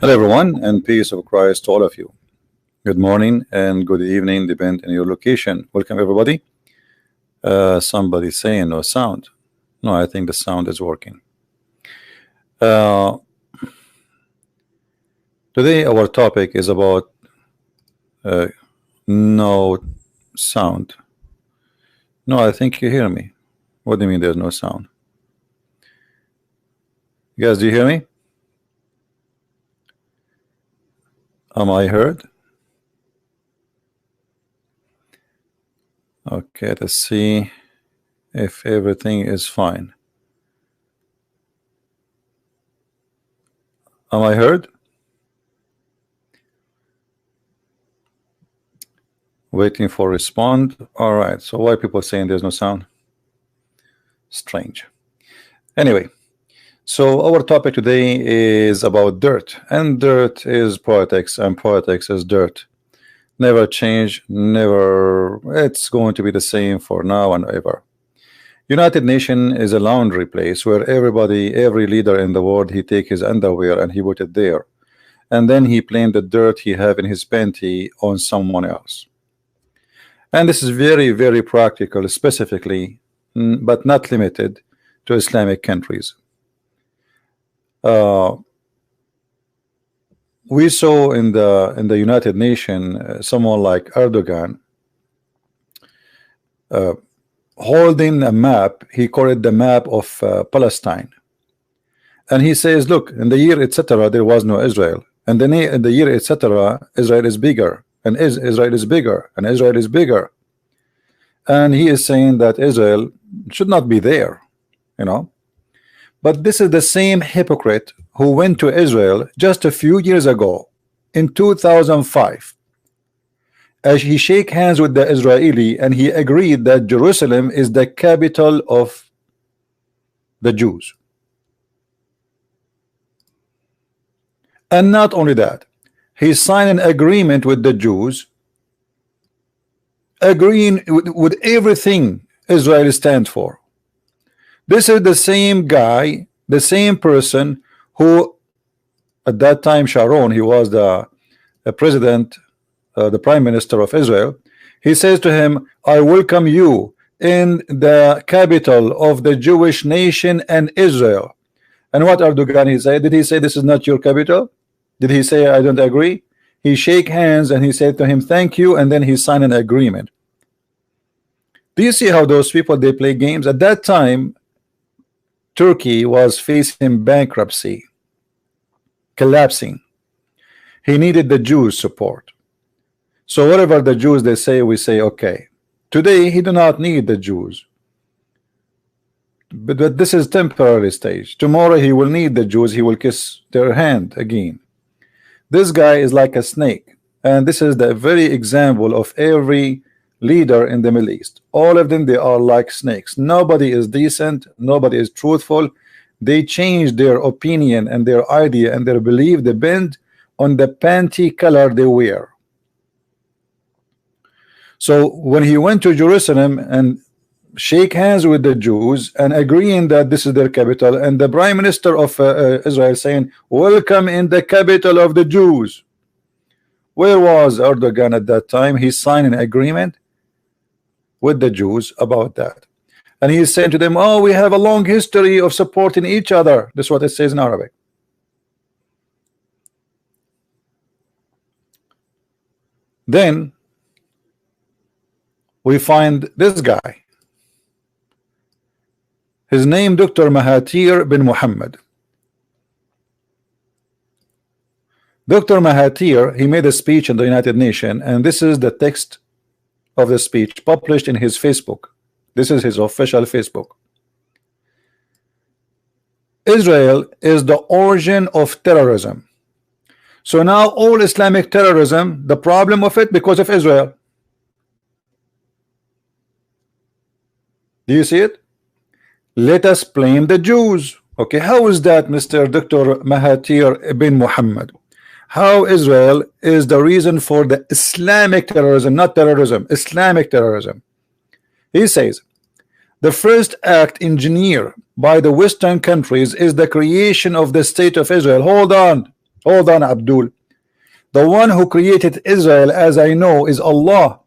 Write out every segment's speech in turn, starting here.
Hello, everyone, and peace of Christ to all of you. Good morning and good evening, depend on your location. Welcome, everybody. Somebody saying no sound. No, I think the sound is working. Uh, Today, our topic is about uh, no sound. No, I think you hear me. What do you mean there's no sound? You guys, do you hear me? Am I heard? Okay, let's see if everything is fine. Am I heard? Waiting for respond. All right, so why people saying there's no sound? Strange. Anyway, so our topic today is about dirt, and dirt is politics, and politics is dirt. Never change, never. It's going to be the same for now and ever. United Nation is a laundry place where everybody, every leader in the world, he take his underwear and he put it there, and then he blame the dirt he have in his panty on someone else. And this is very, very practical, specifically, but not limited to Islamic countries. We saw in the United Nations someone like Erdogan holding a map. He called it the map of Palestine, and he says, "Look, in the year etc. there was no Israel, and then in the year etc. Israel is bigger, and Israel is bigger, and Israel is bigger." And he is saying that Israel should not be there, you know. But this is the same hypocrite who went to Israel just a few years ago in 2005, as he shake hands with the Israeli, and he agreed that Jerusalem is the capital of the Jews. And not only that, he signed an agreement with the Jews, agreeing with everything Israel stands for. This is the same guy, the same person who, at that time, Sharon, he was the president, the prime minister of Israel. He says to him, "I welcome you in the capital of the Jewish nation and Israel." And what Erdogan he said? Did he say this is not your capital? Did he say I don't agree? He shake hands and he said to him, "Thank you," and then he signed an agreement. Do you see how those people, they play games? At that time, Turkey was facing bankruptcy, collapsing. He needed the Jews' support. So whatever the Jews they say, we say okay. Today he do not need the Jews, but this is temporary stage. Tomorrow he will need the Jews. He will kiss their hand again. This guy is like a snake, and this is the very example of every leader in the Middle East. All of them, they are like snakes. Nobody is decent, nobody is truthful. They change their opinion and their idea and their belief depend on the panty color they wear. So when he went to Jerusalem and shake hands with the Jews and agreeing that this is their capital, and the prime minister of Israel saying, "Welcome in the capital of the Jews," where was Erdogan at that time? He signed an agreement with the Jews about that, and he is saying to them, "Oh, we have a long history of supporting each other." That's what it says in Arabic. Then we find this guy. His name Dr. Mahathir bin Mohamad. Dr. Mahathir, he made a speech in the United Nations, and this is the text of the speech published in his Facebook. This is his official Facebook. Israel is the origin of terrorism. So now all Islamic terrorism, the problem of it because of Israel. Do you see it? Let us blame the Jews. Okay, how is that, Mr. Dr. Mahathir bin Mohamad? How Israel is the reason for the Islamic terrorism, not terrorism, Islamic terrorism. He says, the first act engineered by the Western countries is the creation of the state of Israel. Hold on. Hold on, Abdul. The one who created Israel, as I know, is Allah.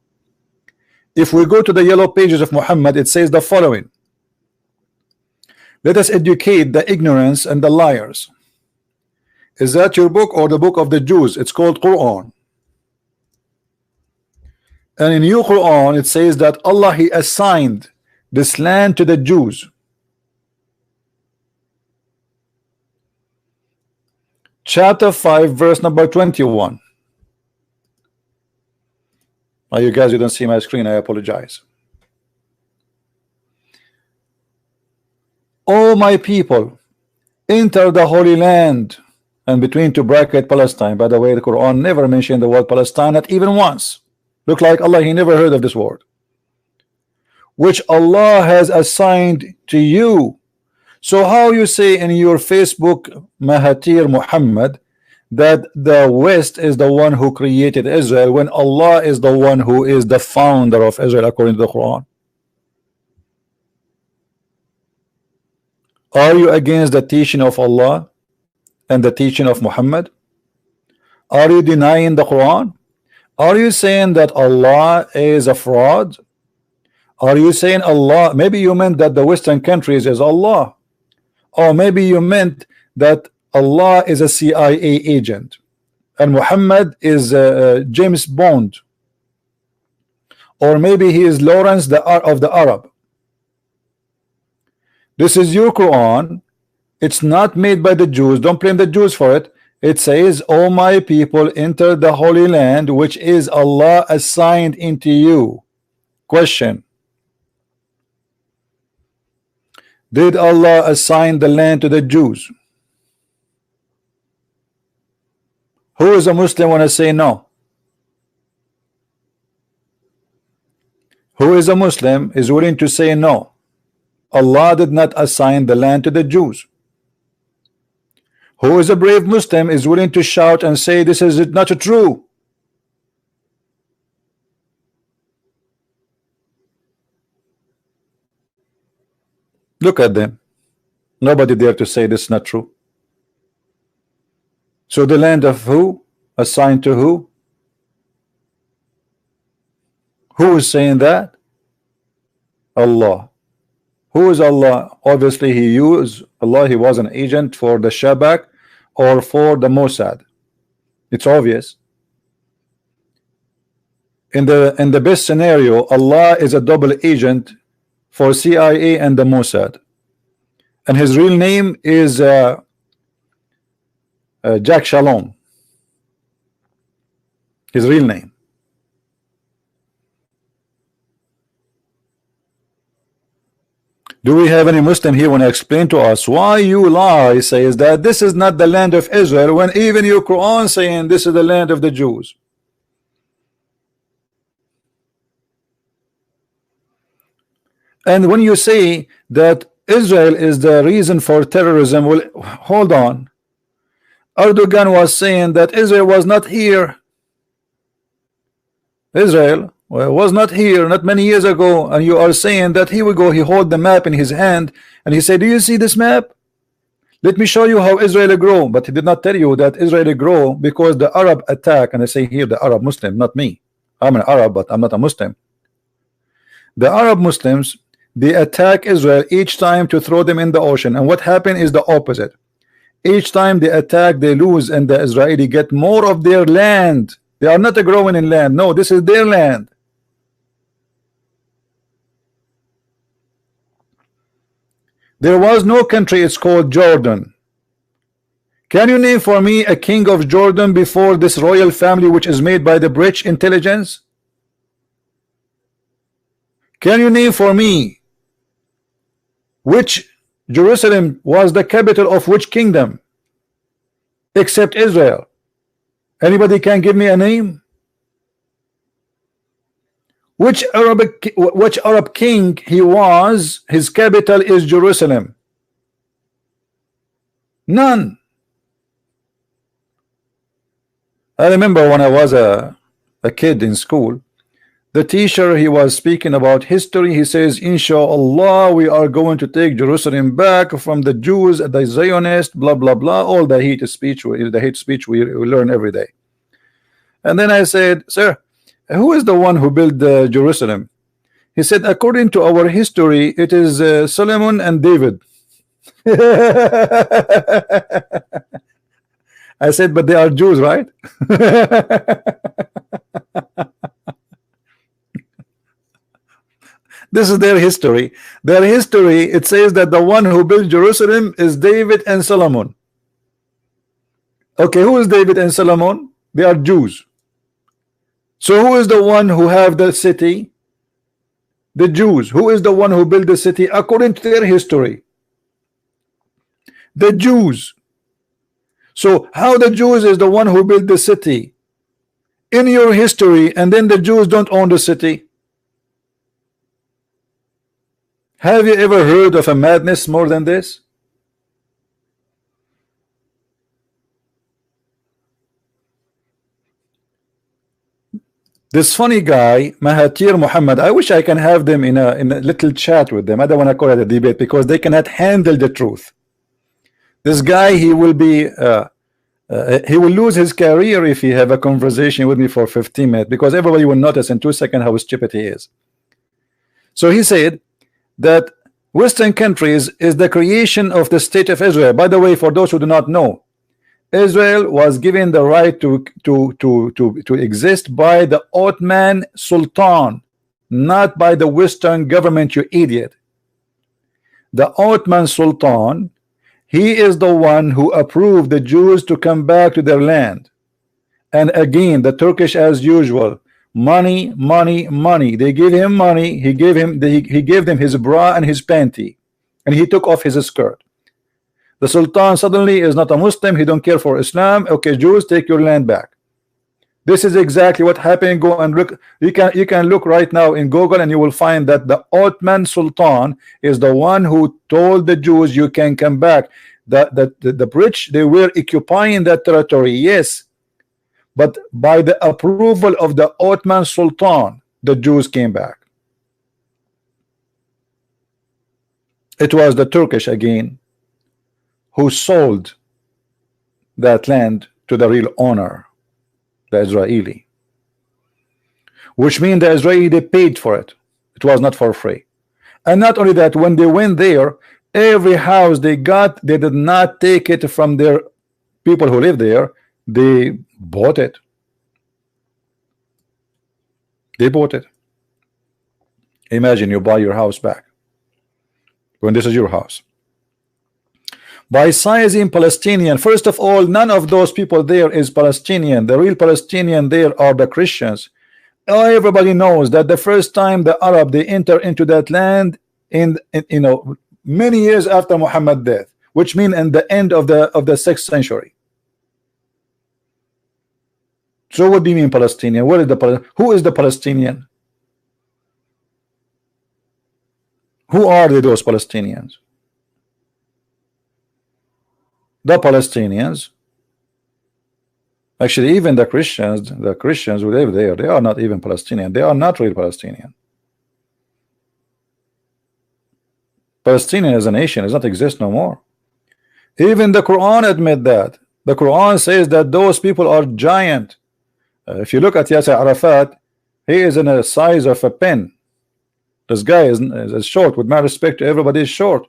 If we go to the yellow pages of Muhammad, it says the following: let us educate the ignorance and the liars. Is that your book or the book of the Jews? It's called Quran. And in your Quran it says that Allah, He assigned this land to the Jews. Chapter 5 verse number 21. Oh, you guys, you don't see my screen, I apologize. O my people, enter the Holy Land, and between two bracket Palestine. By the way, the Quran never mentioned the word Palestine, not even once. Look like Allah, He never heard of this word, which Allah has assigned to you. So how you say in your Facebook, Mahathir Mohamad, that the West is the one who created Israel, when Allah is the one who is the founder of Israel according to the Quran? Are you against the teaching of Allah and the teaching of Muhammad? Are you denying the Quran? Are you saying that Allah is a fraud? Are you saying Allah, maybe you meant that the Western countries is Allah, or maybe you meant that Allah is a CIA agent and Muhammad is James Bond, or maybe he is Lawrence of the Arab. This is your Quran. It's not made by the Jews. Don't blame the Jews for it. It says, "O my people, enter the Holy Land, which is Allah assigned into you." Question: did Allah assign the land to the Jews? Who is a Muslim when I say no? Who is a Muslim is willing to say no? Allah did not assign the land to the Jews. Who is a brave Muslim is willing to shout and say this is not true? Look at them. Nobody dare to say this is not true. So the land of who? Assigned to who? Who is saying that? Allah. Who is Allah? Obviously he used Allah. He was an agent for the Shabak or for the Mossad. It's obvious. In the best scenario, Allah is a double agent for CIA and the Mossad, and his real name is Jack Shalom. His real name. Do we have any Muslim here when I explain to us why you lie, says that this is not the land of Israel, when even your Quran saying this is the land of the Jews? And when you say that Israel is the reason for terrorism, well, hold on. Erdogan was saying that Israel was not here. Israel was not here not many years ago, and you are saying that here we go. He hold the map in his hand and he said, do you see this map? Let me show you how Israel grow. But he did not tell you that Israel grow because the Arab attack, and I say here the Arab Muslim, not me. I'm an Arab, but I'm not a Muslim. The Arab Muslims, they attack Israel each time to throw them in the ocean, and what happened is the opposite. Each time they attack, they lose, and the Israeli get more of their land. They are not growing in land. No, this is their land. There was no country, it's called Jordan. Can you name for me a king of Jordan before this royal family, which is made by the British intelligence? Can you name for me which Jerusalem was the capital of which kingdom except Israel? Anybody can give me a name? Which Arab king he was, his capital is Jerusalem? None. I remember when I was a kid in school, The teacher, he was speaking about history. He says, Inshallah, we are going to take Jerusalem back from the Jews, the Zionists, blah blah blah. All the hate speech, we learn every day. And then I said, sir, who is the one who built Jerusalem? He said, according to our history, it is Solomon and David. I said, but they are Jews, right? This is their history. Their history, it says that the one who built Jerusalem is David and Solomon. Okay, who is David and Solomon? They are Jews. So who is the one who have the city? The Jews. Who is the one who built the city according to their history? The Jews. So how the Jews is the one who built the city in your history, and then the Jews don't own the city? Have you ever heard of a madness more than this? This funny guy, Mahathir Mohamad, I wish I can have them in a little chat with them. I don't want to call it a debate because they cannot handle the truth. This guy, he will lose his career if he have a conversation with me for 15 minutes, because everybody will notice in 2 seconds how stupid he is. So he said that Western countries is the creation of the state of Israel. By the way, for those who do not know, Israel was given the right to exist by the Ottoman Sultan, not by the Western government, you idiot. The Ottoman Sultan, he is the one who approved the Jews to come back to their land. And again, the Turkish, as usual, money, money, money. They gave him money. He gave them his bra and his panty, and he took off his skirt. The Sultan suddenly is not a Muslim. He don't care for Islam. Okay, Jews, take your land back. This is exactly what happened. Go and look. You can look right now in Google, and you will find that the Ottoman Sultan is the one who told the Jews you can come back. The British, they were occupying that territory, yes, but by the approval of the Ottoman Sultan, the Jews came back. It was the Turkish again who sold that land to the real owner, the Israeli, which means the Israeli, they paid for it. It was not for free. And not only that, when they went there, every house they got, they did not take it from their people who live there. They bought it. They bought it. Imagine you buy your house back when this is your house. By sizing Palestinian, first of all, none of those people there is Palestinian. The real Palestinian there are the Christians. Everybody knows that the first time the Arab they enter into that land in many years after Muhammad's death, which means in the end of the 6th century. So what do you mean Palestinian? Who is the Palestinian? Who are those Palestinians? The Palestinians, actually even the Christians who live there, they are not even Palestinian. They are not real Palestinian. Palestinian as a nation does not exist no more. Even the Quran admit that. The Quran says that those people are giant. If you look at Yasser Arafat, he is in the size of a pen. This guy is short. With my respect to everybody, is short.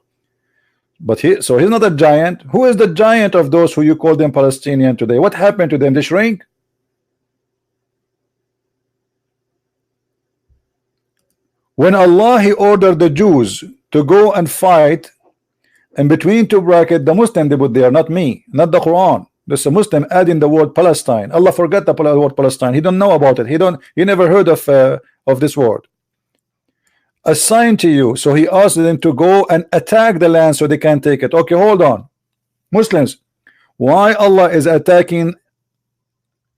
But he's not a giant. Who is the giant of those who you call them Palestinian today? What happened to them? They shrink. When Allah he ordered the Jews to go and fight, in between two brackets, the Muslim they put there, not me, not the Quran. There's a Muslim adding the word Palestine. Allah forgot the word Palestine. He don't know about it. He never heard of this word. Assigned to you. So he asked them to go and attack the land so they can take it. Okay, hold on. Muslims, why Allah is attacking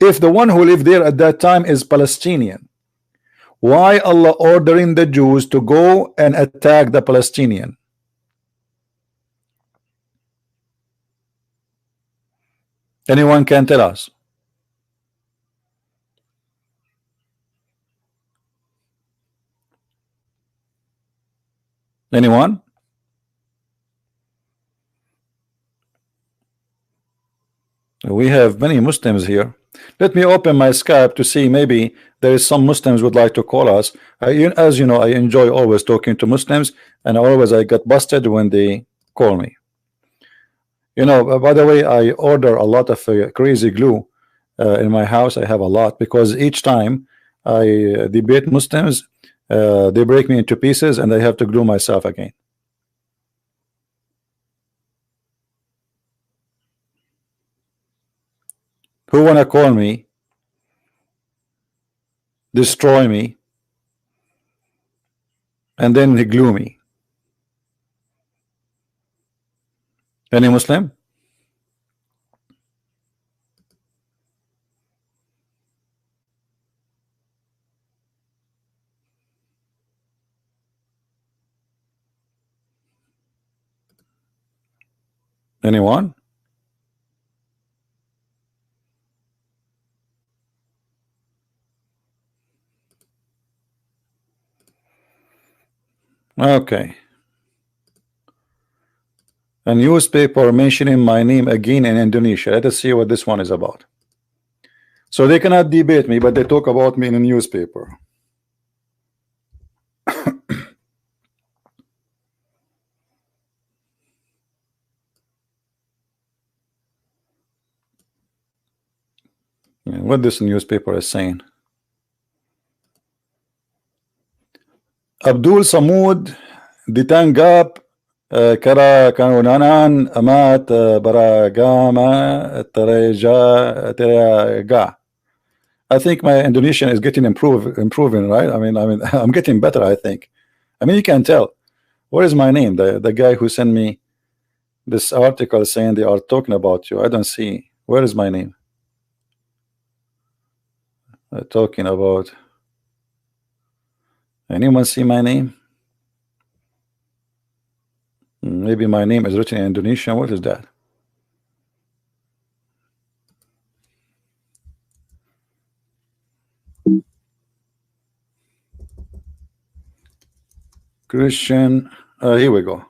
if the one who lived there at that time is Palestinian? Why Allah ordering the Jews to go and attack the Palestinian? Anyone can tell us? Anyone? We have many Muslims here. Let me open my Skype to see, maybe there is some Muslims would like to call us. As you know, I enjoy always talking to Muslims, and always I get busted when they call me. By the way, I order a lot of crazy glue in my house. I have a lot because each time I debate Muslims, they break me into pieces and I have to glue myself again. Who wanna call me, destroy me, and then glue me? Any Muslim? Anyone? Okay. A newspaper mentioning my name again in Indonesia. Let us see what this one is about. So they cannot debate me, but they talk about me in a newspaper. What this newspaper is saying. Abdul Samud ditangkap kara kanunanan amat baragama terega. I think my Indonesian is getting improving, right? I mean I'm getting better, I think. I mean, you can tell. What is my name? The guy who sent me this article saying they are talking about you. I don't see. Where is my name? Talking about. Anyone see my name? Maybe my name is written in Indonesian. What is that? Christian. Here we go.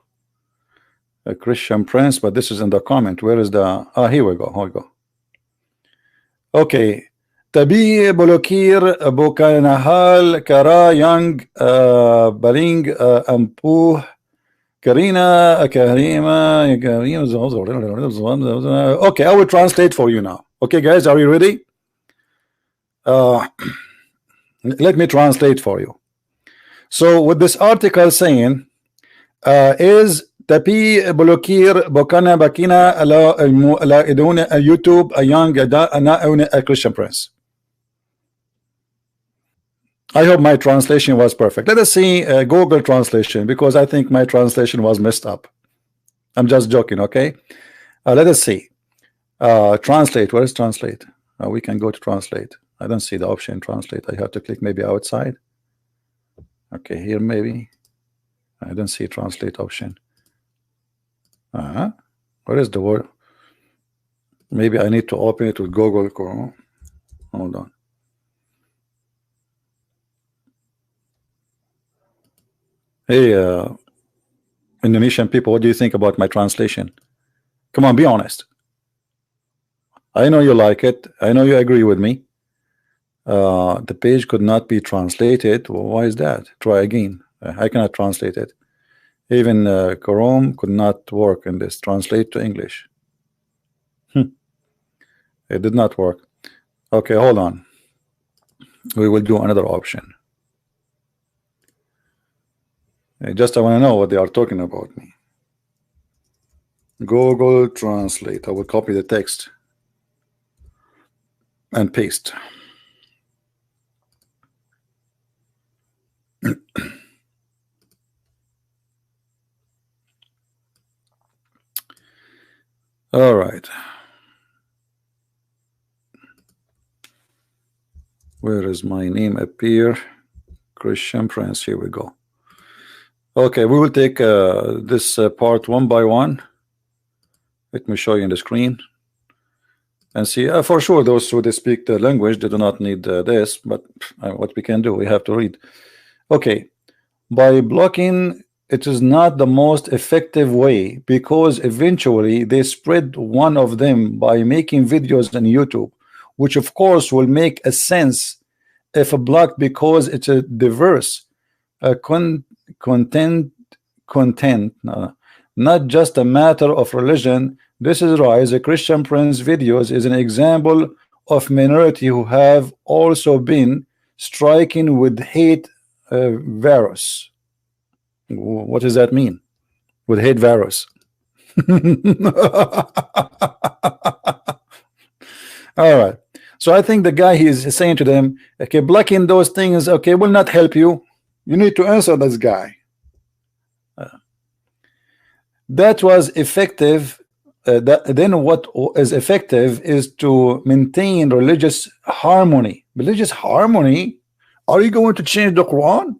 A Christian Prince, but this is in the comment. Where is the? Here we go. Here we go. Okay. Tabi Bolokir Bokanahal Kara Young Baling Ampu Karina Karima. Okay, I will translate for you now. Okay, guys, are you ready? Let me translate for you. So, what this article saying is Tapi Bolokir Bokana Bakina ala Iduna YouTube a young a Christian Prince. I hope my translation was perfect. Let us see Google translation, because I think my translation was messed up. I'm just joking, okay? Let us see. Translate. Where is translate? We can go to translate. I don't see the option translate. I have to click maybe outside. Okay, here maybe. I don't see translate option. Where is the word? Maybe I need to open it with Google Chrome. Hold on. Hey, Indonesian people, what do you think about my translation? Come on, be honest. I know you like it. I know you agree with me. The page could not be translated. Well, why is that? Try again. I cannot translate it. Even Chrome could not work in this. Translate to English. It did not work. Okay, hold on. We will do another option. I want to know what they are talking about me. Google Translate. I will copy the text and paste. All right. Where is my name appear? Christian Prince. Here we go. Okay, we will take this part one by one. Let me show you in the screen and see. For sure, those who speak the language, they do not need this, but what we can do, we have to read. Okay, by blocking it is not the most effective way, because eventually they spread one of them by making videos on YouTube, which of course will make a sense if blocked, because it's a diverse content, not just a matter of religion. This is why the Christian Prince videos is an example of minority who have also been striking with hate virus. What does that mean? With hate virus? All right. So I think the guy, he is saying to them, okay, blocking those things, okay, will not help you. You need to answer this guy. That was effective. Then what is effective is to maintain religious harmony. Religious harmony? Are you going to change the Quran?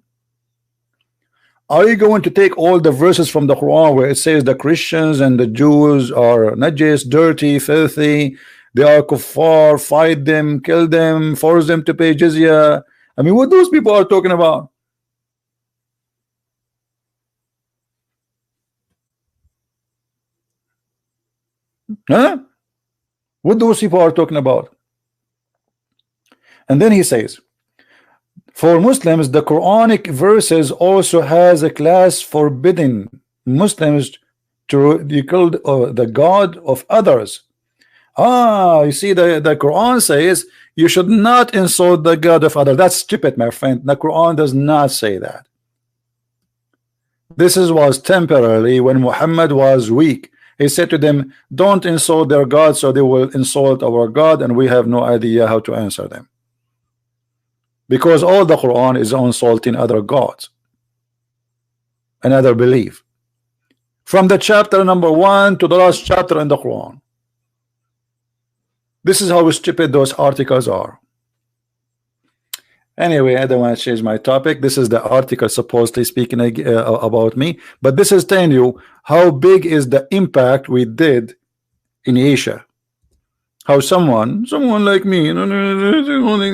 Are you going to take all the verses from the Quran where it says the Christians and the Jews are not just dirty, filthy, they are kuffar, fight them, kill them, force them to pay jizya? I mean, what those people are talking about? Huh? What those people are talking about? And then he says, for Muslims, the Quranic verses also has a class forbidding Muslims to be called the God of others. You see, the Quran says you should not insult the God of others. That's stupid, my friend. The Quran does not say that. This was temporarily when Muhammad was weak. He said to them, don't insult their God, so they will insult our God, and we have no idea how to answer them. Because all the Quran is insulting other gods, another belief. From the chapter number 1 to the last chapter in the Quran. This is how stupid those articles are. Anyway, I don't want to change my topic. This is the article supposedly speaking about me, but this is telling you how big is the impact we did in Asia. How someone like me,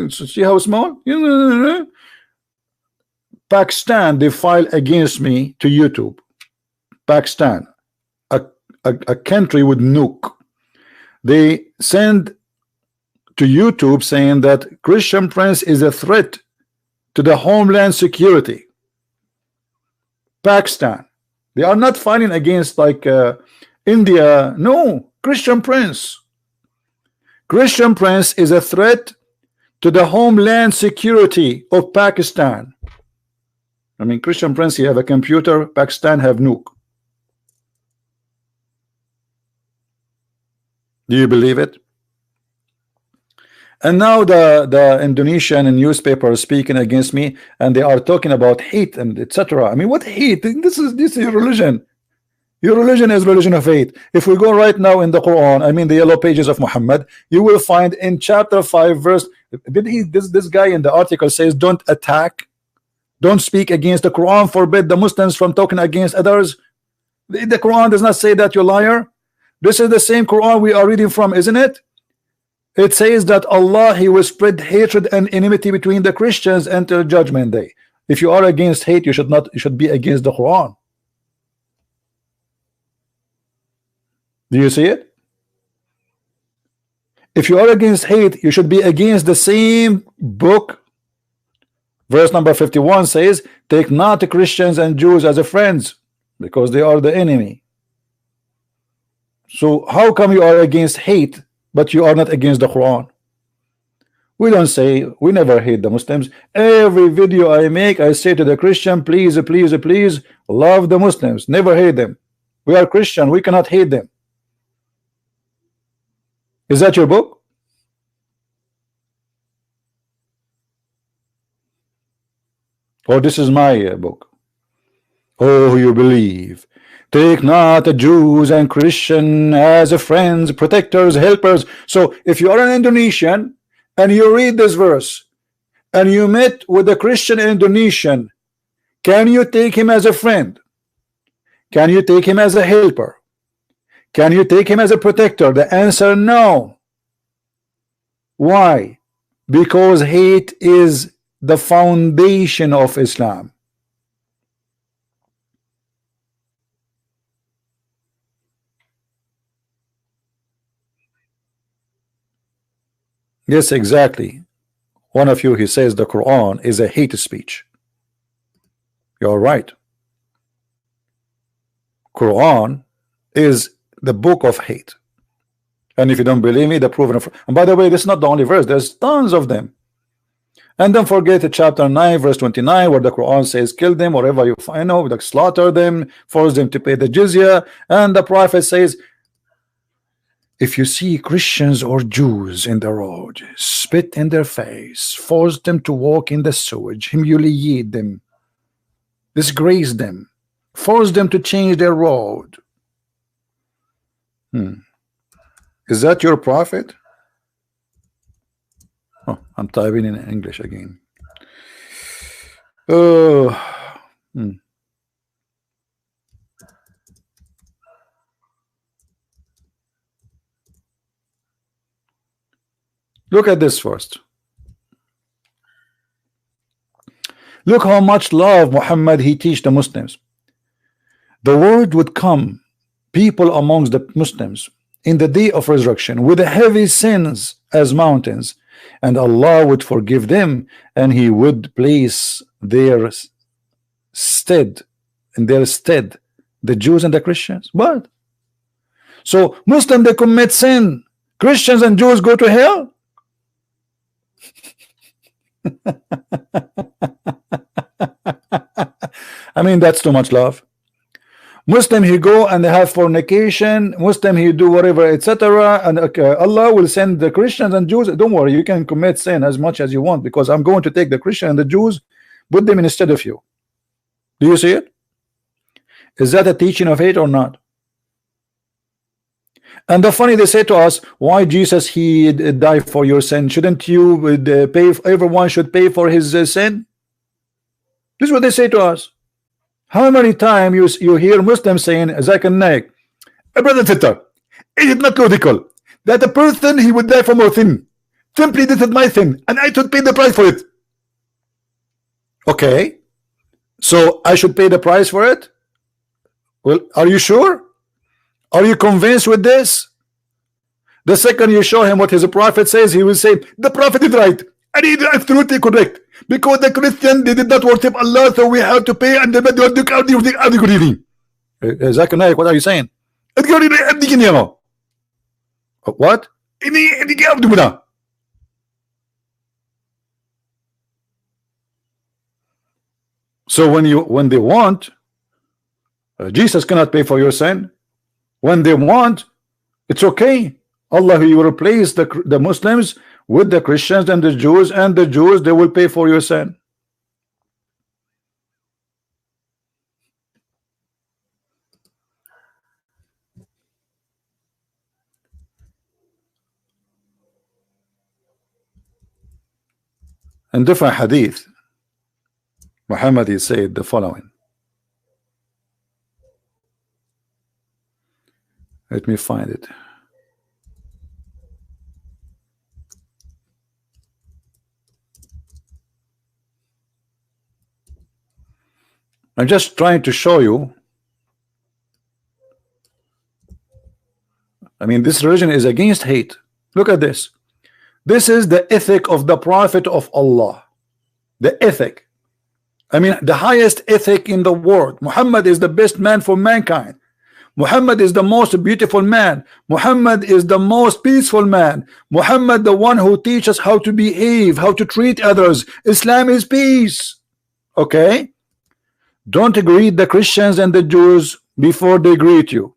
see how small? Pakistan, they file against me to YouTube. Pakistan, a country with nuke. They send to YouTube saying that Christian Prince is a threat to the homeland security. Pakistan, they are not fighting against like India. No, Christian Prince. Christian Prince is a threat to the homeland security of Pakistan. I mean, Christian Prince, you have a computer, Pakistan have nuke. Do you believe it? And now the Indonesian newspaper is speaking against me, and they are talking about hate and etc. I mean, what hate? This is your religion. Your religion is religion of hate. If we go right now in the Quran, I mean the yellow pages of Muhammad, you will find in chapter 5 verse, this guy in the article says, don't attack, don't speak against the Quran, forbid the Muslims from talking against others. The Quran does not say that, you liar. This is the same Quran we are reading from, isn't it? It says that Allah, he will spread hatred and enmity between the Christians until judgment day. If you are against hate, you should be against the Quran. Do you see it? If you are against hate, you should be against the same book. Verse number 51 says, take not the Christians and Jews as a friends, because they are the enemy. So how come you are against hate, but you are not against the Quran? We don't say, we never hate the Muslims. Every video I make, I say to the Christian, please, please, please love the Muslims, never hate them. We are Christian, we cannot hate them. Is that your book? Or this is my book? Oh, you believe. Take not the Jews and Christian as friends, protectors, helpers. So if you are an Indonesian and you read this verse and you met with a Christian Indonesian, can you take him as a friend? Can you take him as a helper? Can you take him as a protector? The answer, no. Why? Because hate is the foundation of Islam. Yes, exactly. One of you, he says the Quran is a hate speech. You're right. Quran is the book of hate. And if you don't believe me, the proven. And by the way, this is not the only verse. There's tons of them. And don't forget the chapter 9, verse 29, where the Quran says, kill them wherever you find, like slaughter them, force them to pay the jizya. And the Prophet says, if you see Christians or Jews in the road, spit in their face, force them to walk in the sewage, humiliate them, disgrace them, force them to change their road. Is that your prophet? Oh, I'm typing in English again. Oh, Look at this first. Look how much love Muhammad he teach the Muslims. The word would come, people amongst the Muslims, in the day of resurrection with heavy sins as mountains, and Allah would forgive them, and He would place their stead in their stead the Jews and the Christians. What? So Muslims, they commit sin, Christians and Jews go to hell? I mean, that's too much love. Muslim, he go and they have fornication. Muslim, he do whatever, etc. And Allah will send the Christians and Jews. Don't worry, you can commit sin as much as you want, because I'm going to take the Christian and the Jews, put them instead of you. Do you see it? Is that a teaching of hate or not? And the funny, they say to us, why Jesus he died for your sin? Shouldn't you pay? Everyone should pay for his sin. This is what they say to us. How many times you hear Muslims saying, Zakir Naik, brother sister, is it not logical that a person he would die for more sin? Simply this is my sin, and I should pay the price for it. Okay, so I should pay the price for it? Well, are you sure? Are you convinced with this? The second you show him what his prophet says, he will say, the prophet is right, and he is absolutely correct. Because the Christian, they did not worship Allah, so we have to pay, and the Zakir Naik, what are you saying? What? So when they want, Jesus cannot pay for your sin. When they want, it's okay. Allah, He will replace the Muslims with the Christians and the Jews they will pay for your sin. In different hadith, Muhammad he said the following. Let me find it. I'm just trying to show you. I mean, this religion is against hate. Look at this. This is the ethic of the Prophet of Allah. The ethic. I mean, the highest ethic in the world. Muhammad is the best man for mankind. Muhammad is the most beautiful man. Muhammad is the most peaceful man. Muhammad, the one who teaches how to behave, how to treat others. Islam is peace. Okay? Don't greet the Christians and the Jews before they greet you.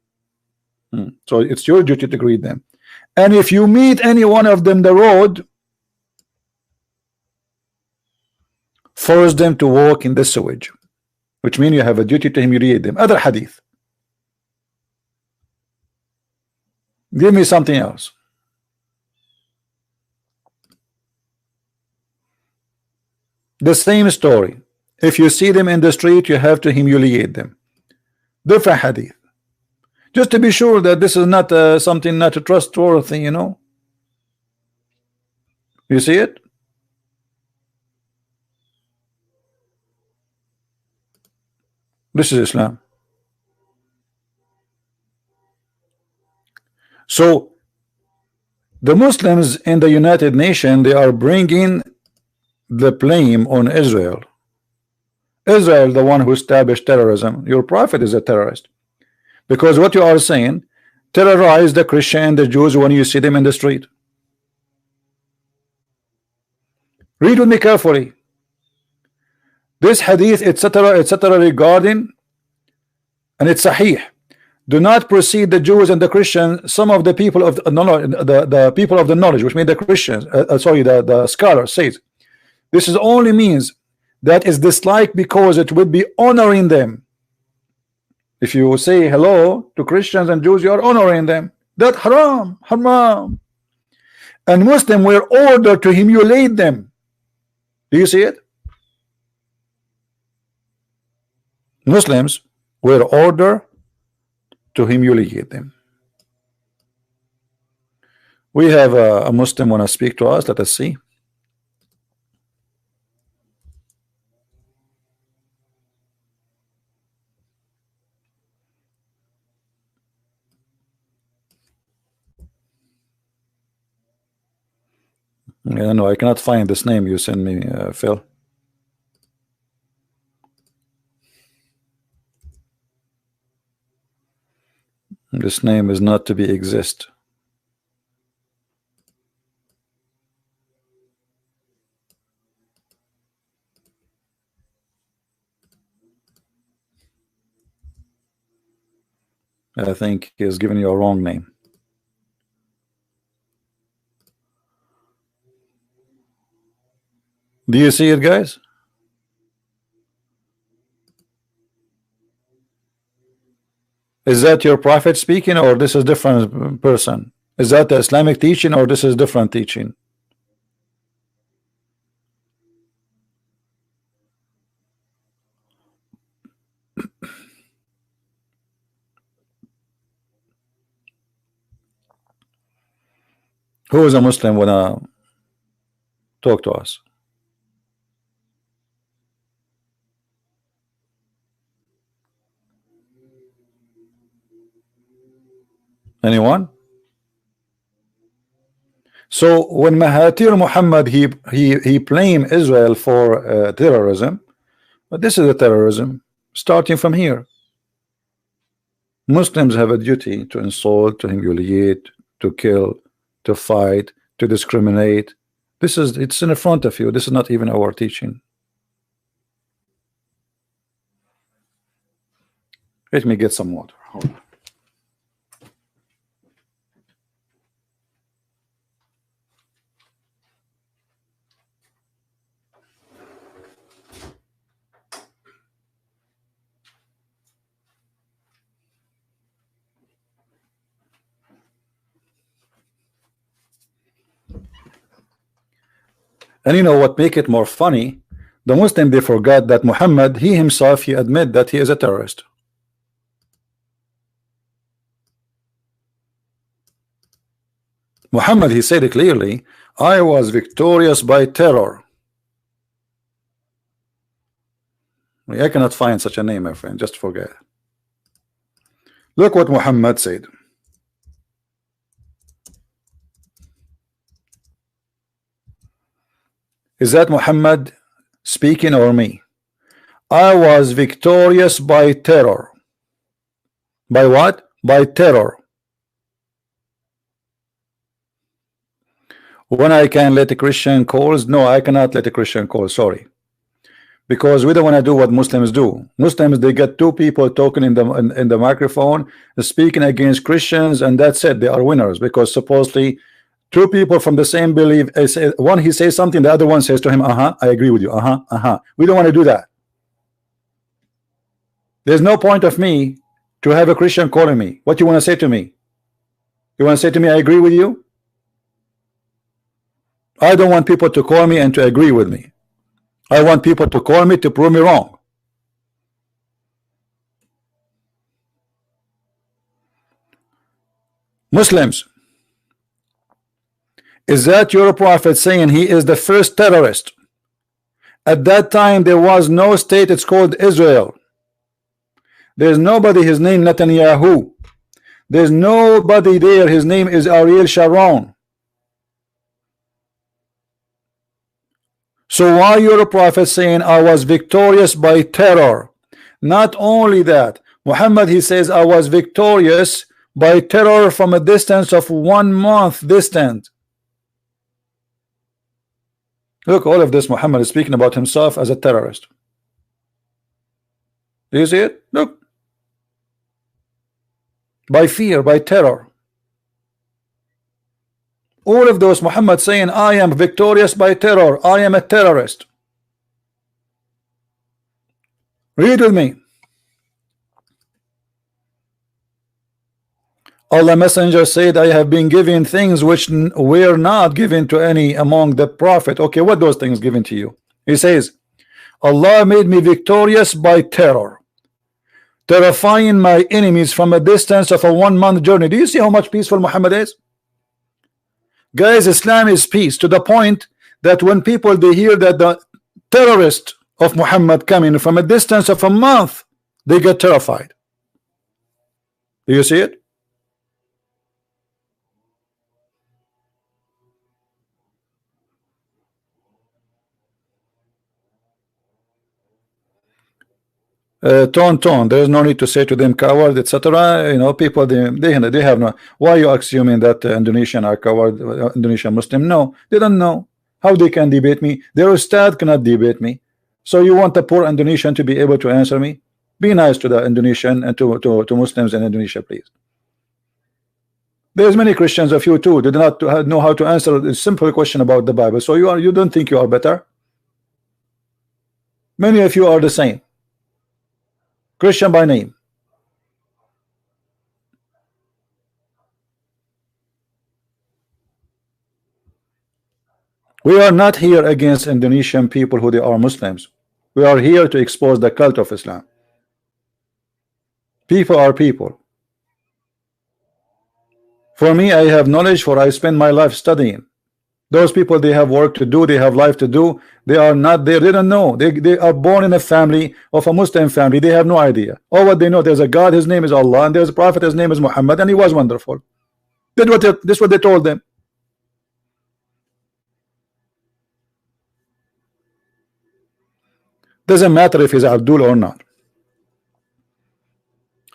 So it's your duty to greet them. And if you meet any one of them the road, force them to walk in the sewage, which means you have a duty to humiliate them. Other hadith. Give me something else. The same story. If you see them in the street, you have to humiliate them. Different hadith. Just to be sure that this is not something not a trustworthy, you know. You see it? This is Islam. So The Muslims in the United Nations, they are bringing the blame on Israel. Israel, the one who established terrorism. Your prophet is a terrorist, because what you are saying, terrorize the Christian and the Jews when you see them in the street. Read with me carefully. This hadith, etc., etc., regarding, and it's sahih. Do not precede the Jews and the Christians. Some of the people of the people of the knowledge, which mean the Christians, sorry, the scholar says, this is only means that is disliked because it would be honoring them. If you say hello to Christians and Jews, you are honoring them. That haram, haram. And Muslims were ordered to humiliate them. Do you see it? Muslims were ordered to humiliate them. We have a Muslim want to speak to us. Let us see. No, I cannot find this name you sent me, Phil. This name is not to be exist. I think he has given you a wrong name. Do you see it, guys? Is that your prophet speaking, or this is different person? Is that the Islamic teaching, or this is different teaching? Who is a Muslim wanna talk to us? Anyone? So when Mahathir Mohamad he blamed Israel for terrorism, but this is a terrorism starting from here. Muslims have a duty to insult, to humiliate, to kill, to fight, to discriminate. It's in front of you. This is not even our teaching. Let me get some water. Hold on. And you know what make it more funny? The Muslim, they forgot that Muhammad, he himself, he admit that he is a terrorist. Muhammad, he said it clearly, I was victorious by terror. I cannot find such a name, my friend, just forget. Look what Muhammad said. Is that Muhammad speaking or me? I was victorious by terror. By what? By terror. When I can let a Christian calls? No, I cannot let a Christian call, sorry. Because we don't want to do what Muslims do. Muslims, they get two people talking in the microphone, speaking against Christians, and that's it. They are winners, because supposedly two people from the same belief, one he says something, the other one says to him, I agree with you, we don't want to do that. There's no point of me to have a Christian calling me. What you want to say to me? You want to say to me, I agree with you? I don't want people to call me and to agree with me. I want people to call me to prove me wrong. Muslims, is that your prophet saying he is the first terrorist? At that time there was no state, it's called Israel. There's nobody, his name Netanyahu. There's nobody there, his name is Ariel Sharon. So why your prophet saying I was victorious by terror? Not only that, Muhammad, he says I was victorious by terror from a distance of 1 month distant. Look, all of this Muhammad is speaking about himself as a terrorist. Do you see it? Look. By fear, by terror. All of those Muhammad saying I am victorious by terror, I am a terrorist. Read with me. Allah Messenger said, I have been given things which were not given to any among the prophet. Okay, what those things given to you? He says, Allah made me victorious by terror, terrifying my enemies from a distance of a 1 month journey. Do you see how much peaceful Muhammad is? Guys, Islam is peace to the point that when people they hear that the terrorist of Muhammad coming from a distance of a month, they get terrified. Do you see it? Tone, there is no need to say to them coward, etc. You know, people they have no. Why are you assuming that Indonesian are coward, Indonesian Muslim? No, they don't know how they can debate me. Their ustad cannot debate me. So you want the poor Indonesian to be able to answer me? Be nice to the Indonesian and to Muslims in Indonesia, please. There's many Christians of you too. They do not know how to answer a simple question about the Bible. So you don't think you are better? Many of you are the same. Christian by name. We are not here against Indonesian people who they are Muslims. We are here to expose the cult of Islam. People are people. For me, I have knowledge, for I spend my life studying. Those people, they have work to do, they have life to do. They are not there, they don't know. They are born in a family of a Muslim family. They have no idea. All what they know, there's a God, his name is Allah, and there's a prophet, his name is Muhammad, and he was wonderful. This is what they told them. Doesn't matter if he's Abdul or not.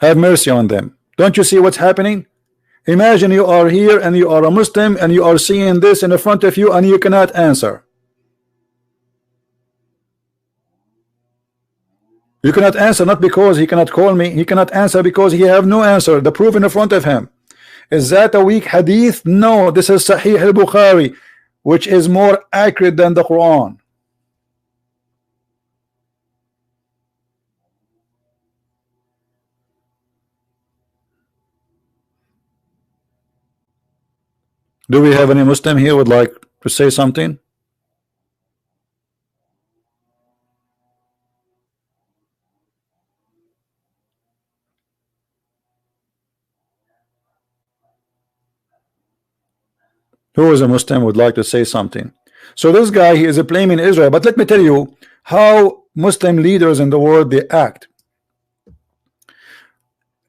Have mercy on them. Don't you see what's happening? Imagine you are here and you are a Muslim and you are seeing this in front of you and you cannot answer. You cannot answer not because he cannot call me. He cannot answer because he have no answer. The proof in front of him. Is that a weak hadith? No, this is Sahih al-Bukhari, which is more accurate than the Quran. Do we have any Muslim here would like to say something? Who is a Muslim would like to say something? So this guy, he is blaming Israel, but let me tell you how Muslim leaders in the world they act.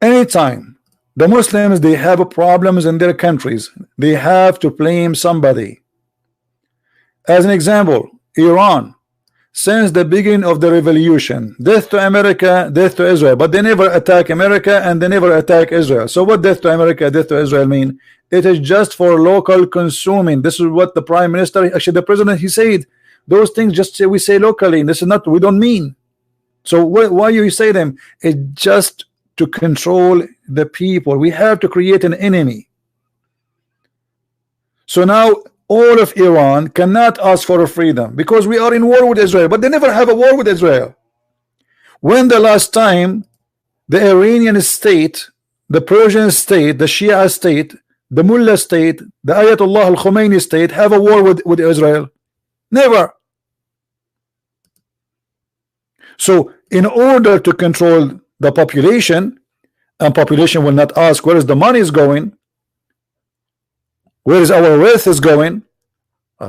Anytime the Muslims they have problems in their countries, they have to blame somebody. As an example, Iran, since the beginning of the revolution, death to America, death to Israel, but they never attack America and they never attack Israel. So what death to America, death to Israel mean? It is just for local consuming. This is what the prime minister, actually the president, he said those things just say we say locally. This is not, we don't mean. So why you say them? It's just to control the people. We have to create an enemy. So now all of Iran cannot ask for a freedom because we are in war with Israel, but they never have a war with Israel. When the last time the Iranian state, the Persian state, the Shia state, the Mullah state, the Ayatollah al-Khomeini state have a war with Israel? Never. So in order to control the population, and population will not ask where is the money is going, where is our wealth is going,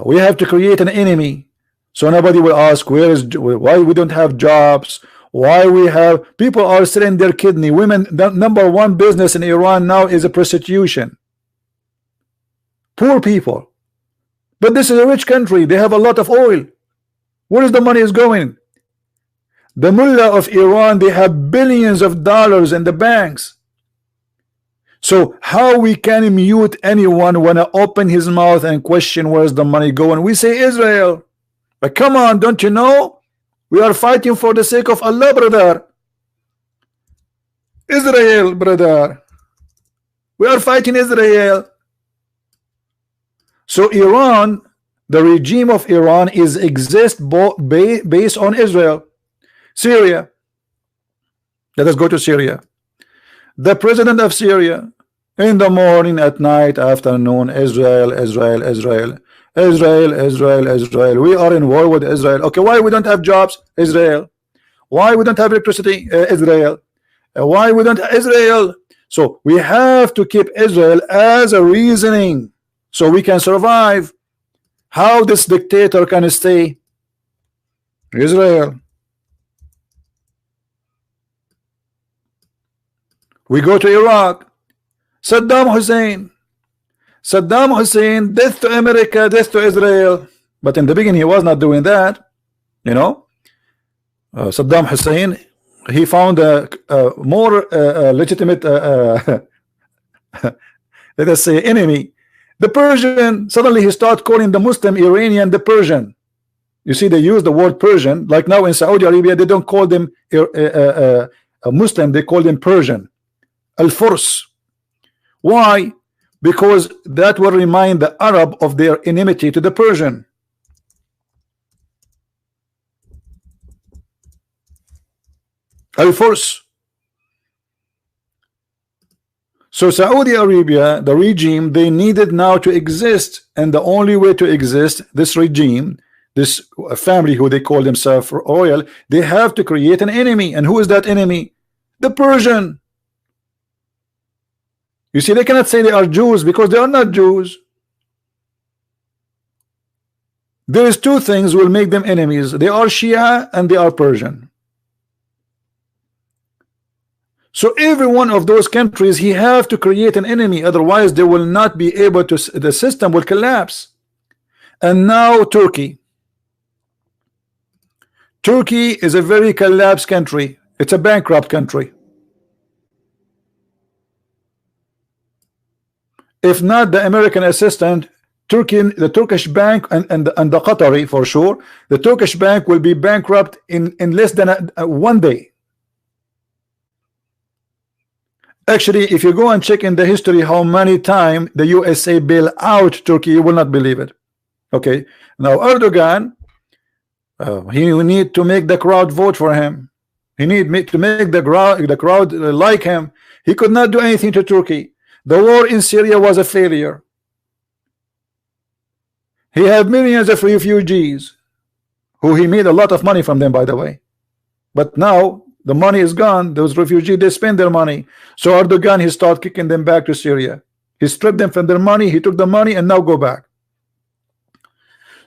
we have to create an enemy. So nobody will ask why we don't have jobs, why we have people are selling their kidney. Women, the number one business in Iran now is a prostitution. Poor people, but this is a rich country. They have a lot of oil. Where is the money is going? The mullah of Iran, they have billions of dollars in the banks. So how we can mute anyone when I open his mouth and question where's the money going? We say Israel. But come on, don't you know? We are fighting for the sake of Allah, brother. Israel, brother. We are fighting Israel. So Iran, the regime of Iran is based on Israel. Syria. Let us go to Syria. The president of Syria, in the morning, at night, afternoon, Israel, Israel, Israel, Israel, Israel, Israel. We are in war with Israel. Okay, why we don't have jobs? Israel. Why we don't have electricity? Israel. Why we don't have Israel? So we have to keep Israel as a reasoning so we can survive. How this dictator can stay? Israel. We go to Iraq. Saddam Hussein. Saddam Hussein, death to America, death to Israel. But in the beginning, he was not doing that. You know, Saddam Hussein, he found a more legitimate, let us say, enemy. The Persian. Suddenly, he started calling the Muslim Iranian the Persian. You see, they use the word Persian. Like now in Saudi Arabia, they don't call them a Muslim, they call them Persian. Al-Furs. Why? Because that will remind the Arab of their enmity to the Persian. Al-Furs. So Saudi Arabia, the regime, they needed now to exist, and the only way to exist, this regime, this family who they call themselves royal, they have to create an enemy. And who is that enemy? The Persian. You see, they cannot say they are Jews because they are not Jews. There is two things will make them enemies. They are Shia and they are Persian. So every one of those countries, he have to create an enemy, otherwise they will not be able to, the system will collapse. And now Turkey. Turkey is a very collapsed country. It's a bankrupt country. If not the American assistant, Turkey, the Turkish bank and the Qatari for sure, the Turkish bank will be bankrupt in less than one day. Actually, if you go and check in the history how many times the USA bail out Turkey, you will not believe it. Okay, now Erdogan, he need to make the crowd vote for him. He need to make the crowd like him. He could not do anything to Turkey. The war in Syria was a failure. He had millions of refugees who he made a lot of money from them, by the way. But now the money is gone. Those refugees, they spend their money. So Erdogan, he started kicking them back to Syria. He stripped them from their money. He took the money and now go back.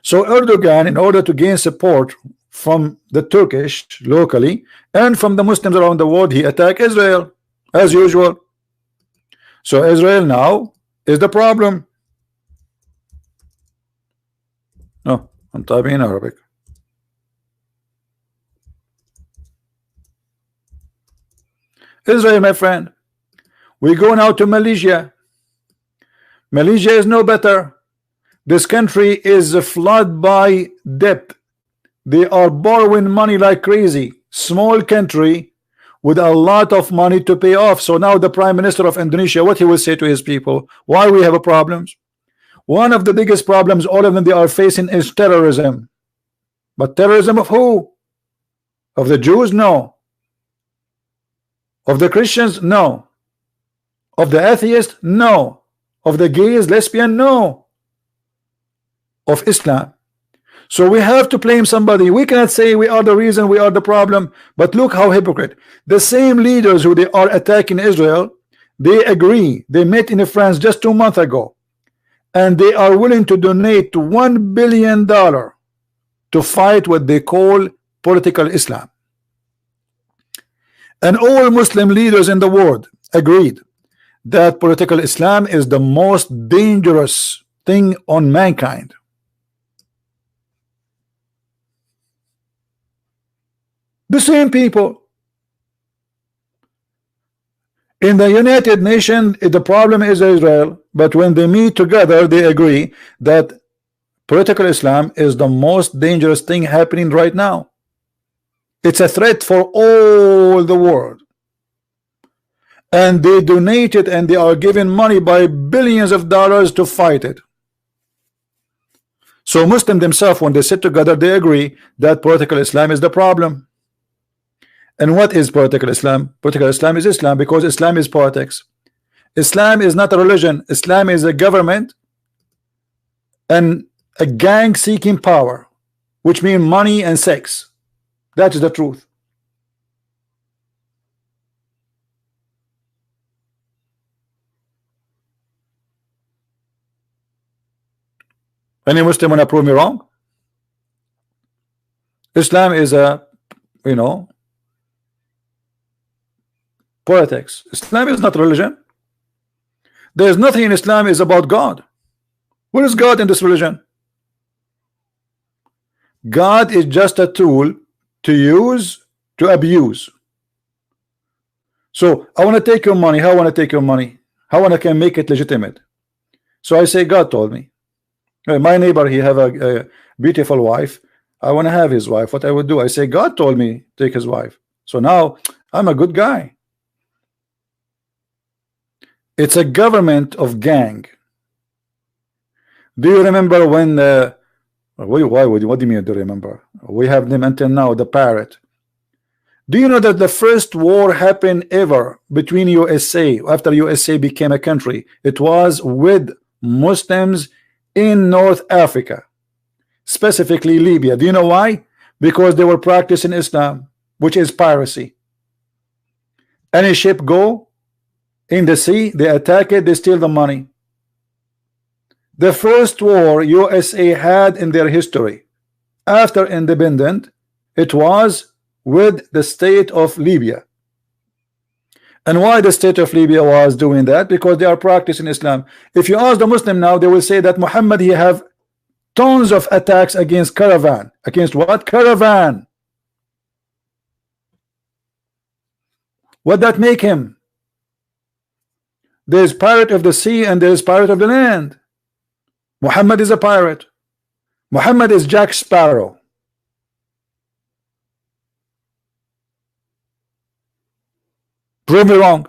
So Erdogan, in order to gain support from the Turkish locally and from the Muslims around the world, he attacked Israel as usual. So Israel now is the problem. No, I'm typing in Arabic. Israel, my friend. We go now to Malaysia. Malaysia is no better. This country is flooded by debt. They are borrowing money like crazy. Small country with a lot of money to pay off. So now the Prime Minister of Indonesia, what he will say to his people? Why we have a problems? One of the biggest problems all of them they are facing is terrorism. But terrorism of who? Of the Jews? No. Of the Christians? No. Of the atheists? No. Of the gays, lesbian? No. Of Islam. So we have to blame somebody. We cannot say we are the reason, we are the problem. But look how hypocrite. The same leaders who they are attacking Israel, they agree. They met in France just 2 months ago. And they are willing to donate $1 billion to fight what they call political Islam. And all Muslim leaders in the world agreed that political Islam is the most dangerous thing on mankind. The same people. In the United Nations, the problem is Israel, but when they meet together, they agree that political Islam is the most dangerous thing happening right now. It's a threat for all the world. And they donate it, and they are given money by billions of dollars to fight it. So Muslims themselves, when they sit together, they agree that political Islam is the problem. And what is political Islam? Political Islam is Islam because Islam is politics. Islam is not a religion. Islam is a government and a gang seeking power, which means money and sex. That is the truth. Any Muslim want to prove me wrong? Islam is a, politics. Islam is not religion. There is nothing in Islam is about God. What is God in this religion? God is just a tool to use to abuse. So I want to take your money. How I want to take your money? How I can make it legitimate? So I say God told me. My neighbor, he have a beautiful wife. I want to have his wife. What I would do? I say God told me take his wife. So now I'm a good guy. It's a government of gang. Do you remember when what do you mean do you remember? We have them until now, the parrot. Do you know that the first war happened ever between USA after USA became a country? It was with Muslims in North Africa, specifically Libya. Do you know why? Because they were practicing Islam, which is piracy. Any ship go in the sea, they attack it, they steal the money. The first war USA had in their history after independence, it was with the state of Libya. And why the state of Libya was doing that? Because they are practicing Islam. If you ask the Muslim now, they will say that Muhammad, he have tons of attacks against caravan. Against what? Caravan. What that make him? There is pirate of the sea and there is pirate of the land. Muhammad is a pirate. Muhammad is Jack Sparrow. Prove me wrong.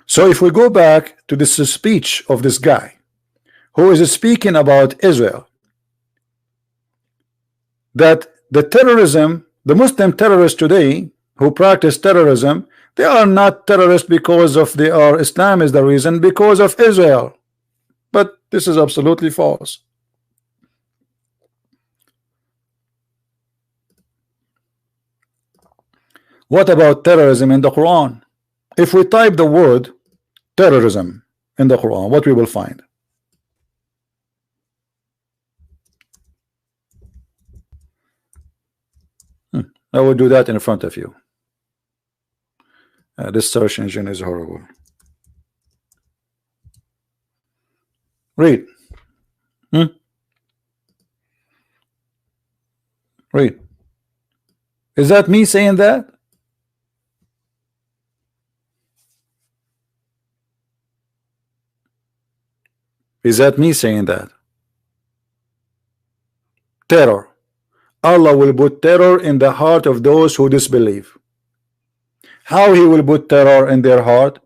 So if we go back to this speech of this guy who is speaking about Israel, that the terrorism, the Muslim terrorists today who practice terrorism, they are not terrorists because of Islam is the reason, because of Israel. But this is absolutely false. What about terrorism in the Quran? If we type the word terrorism in the Quran, what we will find? I will do that in front of you. This search engine is horrible. Read. Read. Is that me saying that? Is that me saying that? Terror. Allah will put terror in the heart of those who disbelieve. How he will put terror in their heart?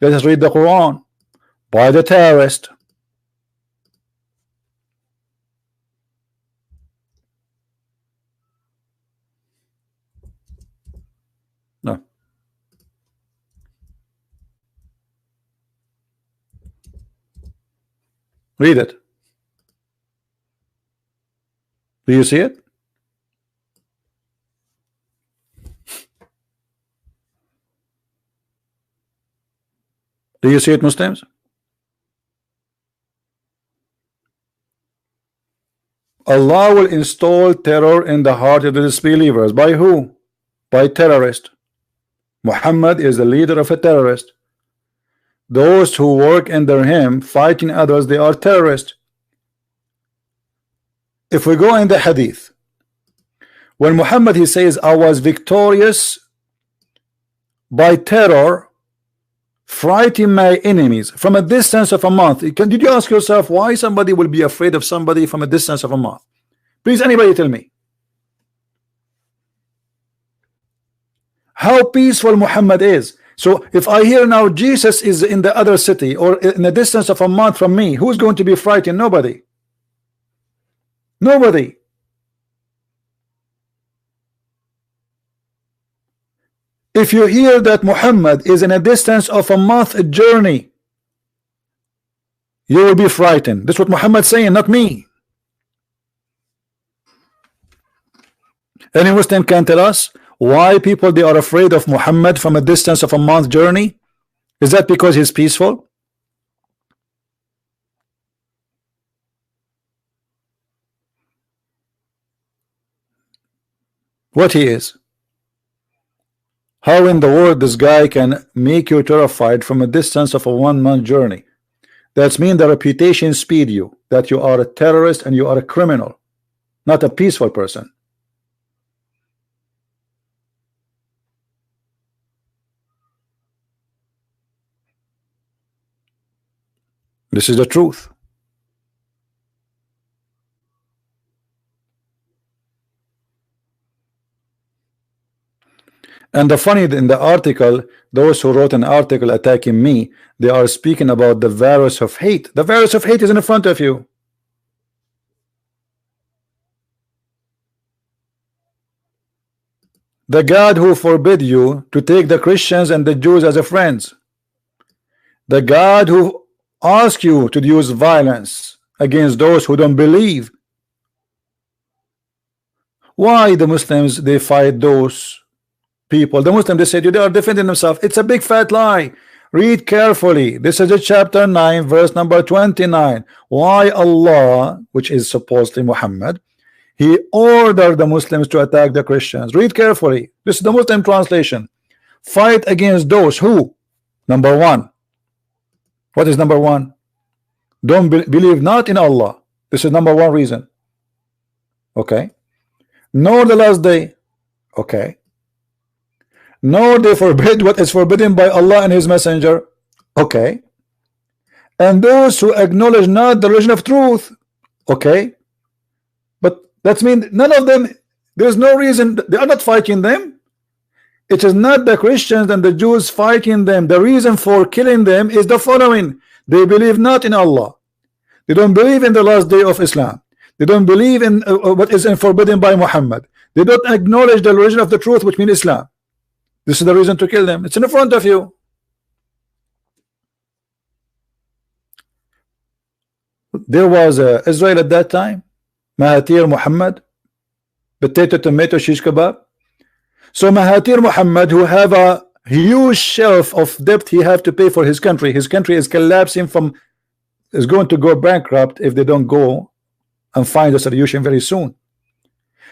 Let us read the Quran. By the terrorist. No. Read it. Do you see it? Do you see it, Muslims? Allah will install terror in the heart of the disbelievers. By who? by terrorists. Muhammad is the leader of a terrorist. Those who work under him fighting others, they are terrorists. If we go in the hadith, when Muhammad he says, I was victorious by terror, frighting my enemies from a distance of a month. Did you ask yourself why somebody will be afraid of somebody from a distance of a month? Please, anybody tell me. How peaceful Muhammad is. So if I hear now Jesus is in the other city or in a distance of a month from me, who's going to be frightened? Nobody. Nobody. If you hear that Muhammad is in a distance of a month journey, you will be frightened. That's what Muhammad's saying, not me. Any Muslim can tell us why people they are afraid of Muhammad from a distance of a month journey? Is that because he's peaceful? What he is? How in the world this guy can make you terrified from a distance of a 1 month journey? That's mean the reputation speed you that you are a terrorist and you are a criminal, not a peaceful person. This is the truth. And the funny in the article, those who wrote an article attacking me, they are speaking about the virus of hate. The virus of hate is in front of you. The God who forbid you to take the Christians and the Jews as a friends. The God who asks you to use violence against those who don't believe. Why the Muslims they fight those people? The Muslims they said they are defending themselves. It's a big fat lie. Read carefully. This is a chapter 9 verse number 29. Why Allah, which is supposedly Muhammad, he ordered the Muslims to attack the Christians. Read carefully. This is the Muslim translation. Fight against those who, number one. What is number one? Don't believe not in Allah. This is number one reason. Okay. Nor the last day. Okay. Nor they forbid what is forbidden by Allah and his messenger. Okay. And those who acknowledge not the religion of truth. Okay. But that means none of them, there's no reason, they are not fighting them. It is not the Christians and the Jews fighting them. The reason for killing them is the following. They believe not in Allah. They don't believe in the last day of Islam. They don't believe in what is forbidden by Muhammad. They don't acknowledge the religion of the truth, which means Islam. This is the reason to kill them. It's in front of you. There was Israel at that time. Mahathir Mohamad, potato, tomato, shish kebab. So Mahathir Mohamad, who have a huge shelf of debt he have to pay for his country. His country is collapsing is going to go bankrupt if they don't go and find a solution very soon.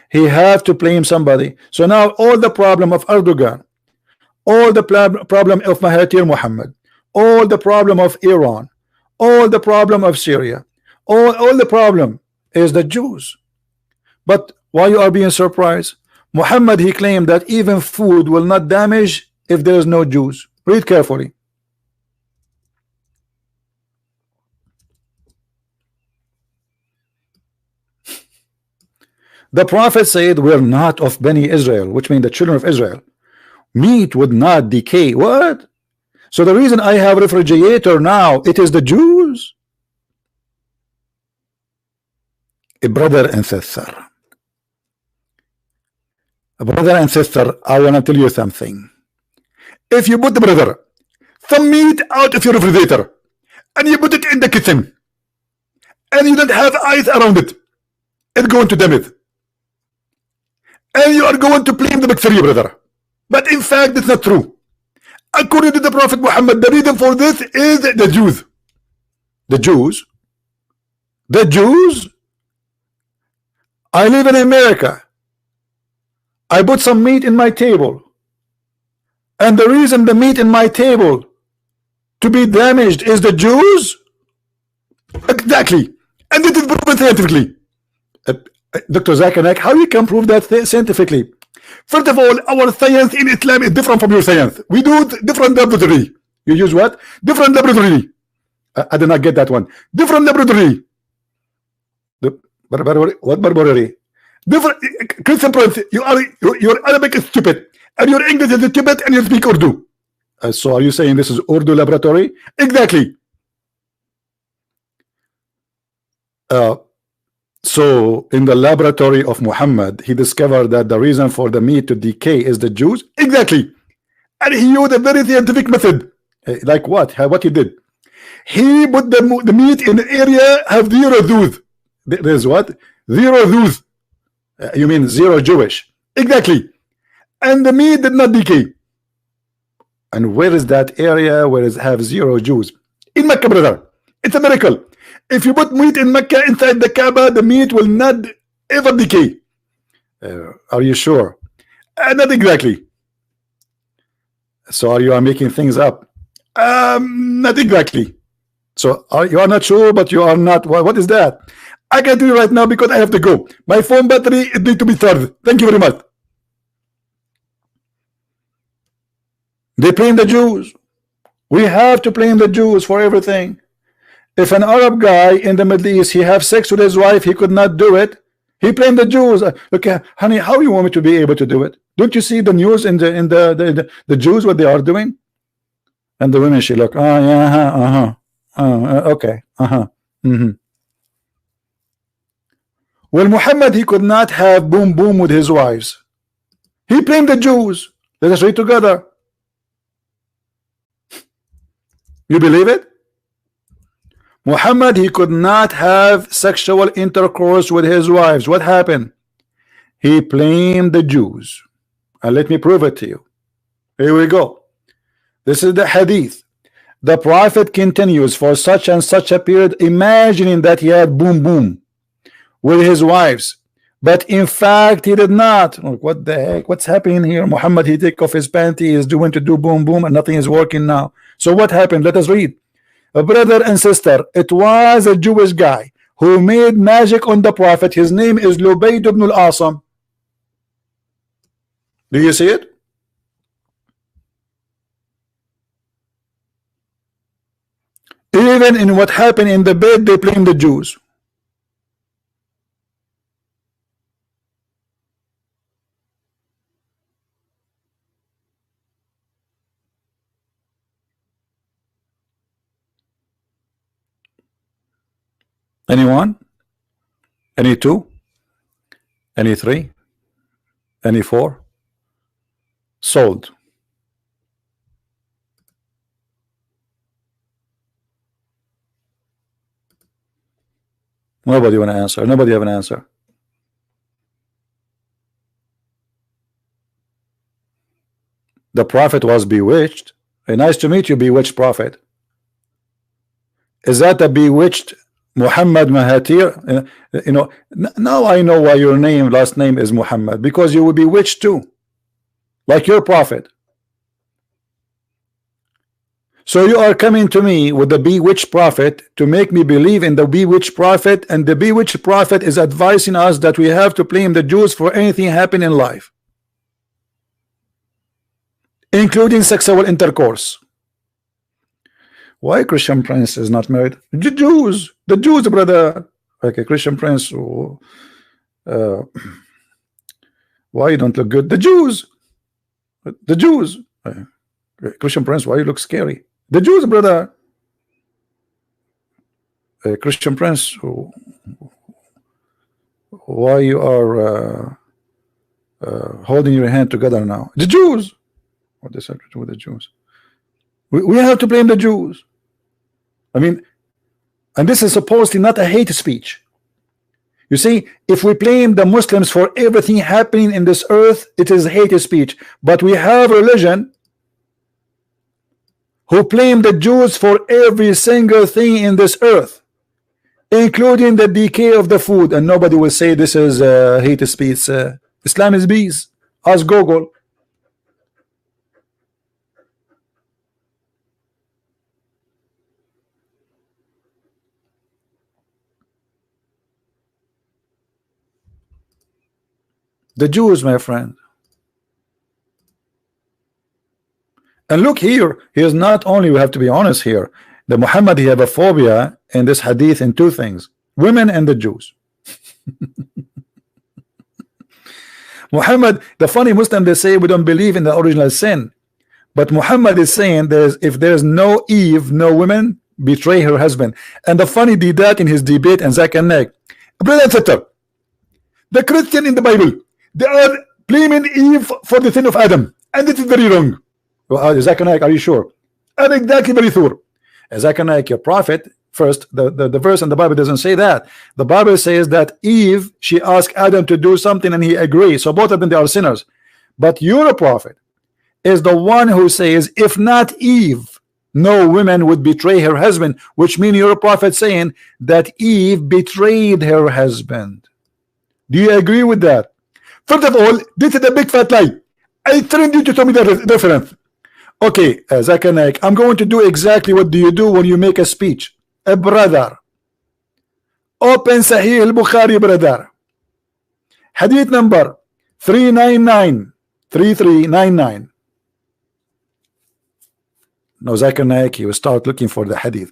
He have to blame somebody. So now all the problem of Erdogan, all the problem of Mahathir Mohamad, all the problem of Iran, all the problem of Syria, all the problem is the Jews. But why you are being surprised? Muhammad he claimed that even food will not damage if there is no Jews. Read carefully. The Prophet said we're not of Bani Israel, which means the children of Israel. Meat would not decay. What? So the reason I have refrigerator now, it is the Jews. A brother and sister. Brother and sister, I want to tell you something. If you put the brother some meat out of your refrigerator and you put it in the kitchen and you don't have ice around it, it's going to damage. And you are going to blame the bacteria, brother. But in fact, it's not true. According to the Prophet Muhammad, the reason for this is the Jews. The Jews? The Jews? I live in America. I put some meat in my table, and the reason the meat in my table to be damaged is the Jews. Exactly, and it is proven scientifically. Dr. Zakanek, how you can prove that scientifically? First of all, our science in Islam is different from your science. We do different laboratory. You use what? Different laboratory. I did not get that one. Different laboratory. What laboratory? Different. Christian Prince, your Arabic is stupid, and your English is stupid, and you speak Urdu. So are you saying this is Urdu laboratory? Exactly. So in the laboratory of Muhammad, he discovered that the reason for the meat to decay is the Jews. Exactly. And he used a very scientific method. Like what? What he did? He put the meat in the area have zero Jews. There's what? Zero Jews. You mean zero Jewish. Exactly. And the meat did not decay. And where is that area where it have zero Jews? In Mecca, brother. It's a miracle. If you put meat in Mecca inside the Kaaba, the meat will not ever decay. Are you sure? Not exactly. So you are making things up? Not exactly. So you are not sure, but you are not. What is that? I can do it right now because I have to go. My phone battery it needs to be charged. Thank you very much. They blame the Jews. We have to blame the Jews for everything. If an Arab guy in the Middle East he have sex with his wife, he could not do it. He blamed the Jews. Okay, honey, how you want me to be able to do it? Don't you see the news in the Jews what they are doing? And the women she look, oh yeah, okay, Well, Muhammad he could not have boom boom with his wives. He blamed the Jews. Let us read together. You believe it? Muhammad he could not have sexual intercourse with his wives. What happened? He blamed the Jews. And let me prove it to you. Here we go. This is the hadith. The prophet continues for such and such a period, imagining that he had boom boom with his wives, but in fact he did not. What the heck? What's happening here? Muhammad he take off his panty, he is doing to do boom boom, and nothing is working now. So what happened? Let us read. Brother and sister, it was a Jewish guy who made magic on the prophet. His name is Lubayd ibn al-Asam. Do you see it? Even in what happened in the bed, they blame the Jews. Anyone? Any two? Any three? Any four? Sold. Nobody want to answer. Nobody have an answer. The prophet was bewitched. Hey, nice to meet you, bewitched prophet. Is that a bewitched Mohamad Mahathir? You know, now I know why your last name is Muhammad, because you will be bewitched too, like your prophet. So you are coming to me with the bewitched prophet to make me believe in the bewitched prophet, and the bewitched prophet is advising us that we have to blame the Jews for anything happening in life, including sexual intercourse. Why Christian Prince is not married? The Jews, brother. Okay, Christian Prince. Why you don't look good? The Jews. Christian Prince, why you look scary? The Jews, brother. Christian Prince, why you are holding your hand together now? The Jews. What does that have to do with the Jews? We have to blame the Jews. I mean, and this is supposedly not a hate speech. You see, if we blame the Muslims for everything happening in this earth, it is hate speech. But we have religion who blame the Jews for every single thing in this earth, including the decay of the food, and nobody will say this is hate speech. Islam is peace. Ask Google. The Jews, my friend. And look here, he is not only, we have to be honest here, the Muhammad, he have a phobia in this hadith in two things: women and the Jews. Muhammad, the funny Muslim, they say we don't believe in the original sin, but Muhammad is saying if there's no Eve, no women betray her husband. And the funny did that in his debate and Zach and Nick. Brother and sister, the Christian in the Bible, they are blaming Eve for the sin of Adam, and it is very wrong. Zach and Nick, are you sure? I'm exactly very sure. Zach and Nick, your prophet, first, the verse in the Bible doesn't say that. The Bible says that Eve, she asked Adam to do something and he agreed. So both of them, they are sinners. But your prophet is the one who says, if not Eve, no woman would betray her husband, which means your prophet saying that Eve betrayed her husband. Do you agree with that? First of all, this is a big fat lie. I trained you to tell me the reference. Okay, Zakanek, I'm going to do exactly what do you do when you make a speech. A brother, open Sahih al-Bukhari, brother. Hadith number 399, 3399. No, Zakanek, you start looking for the hadith.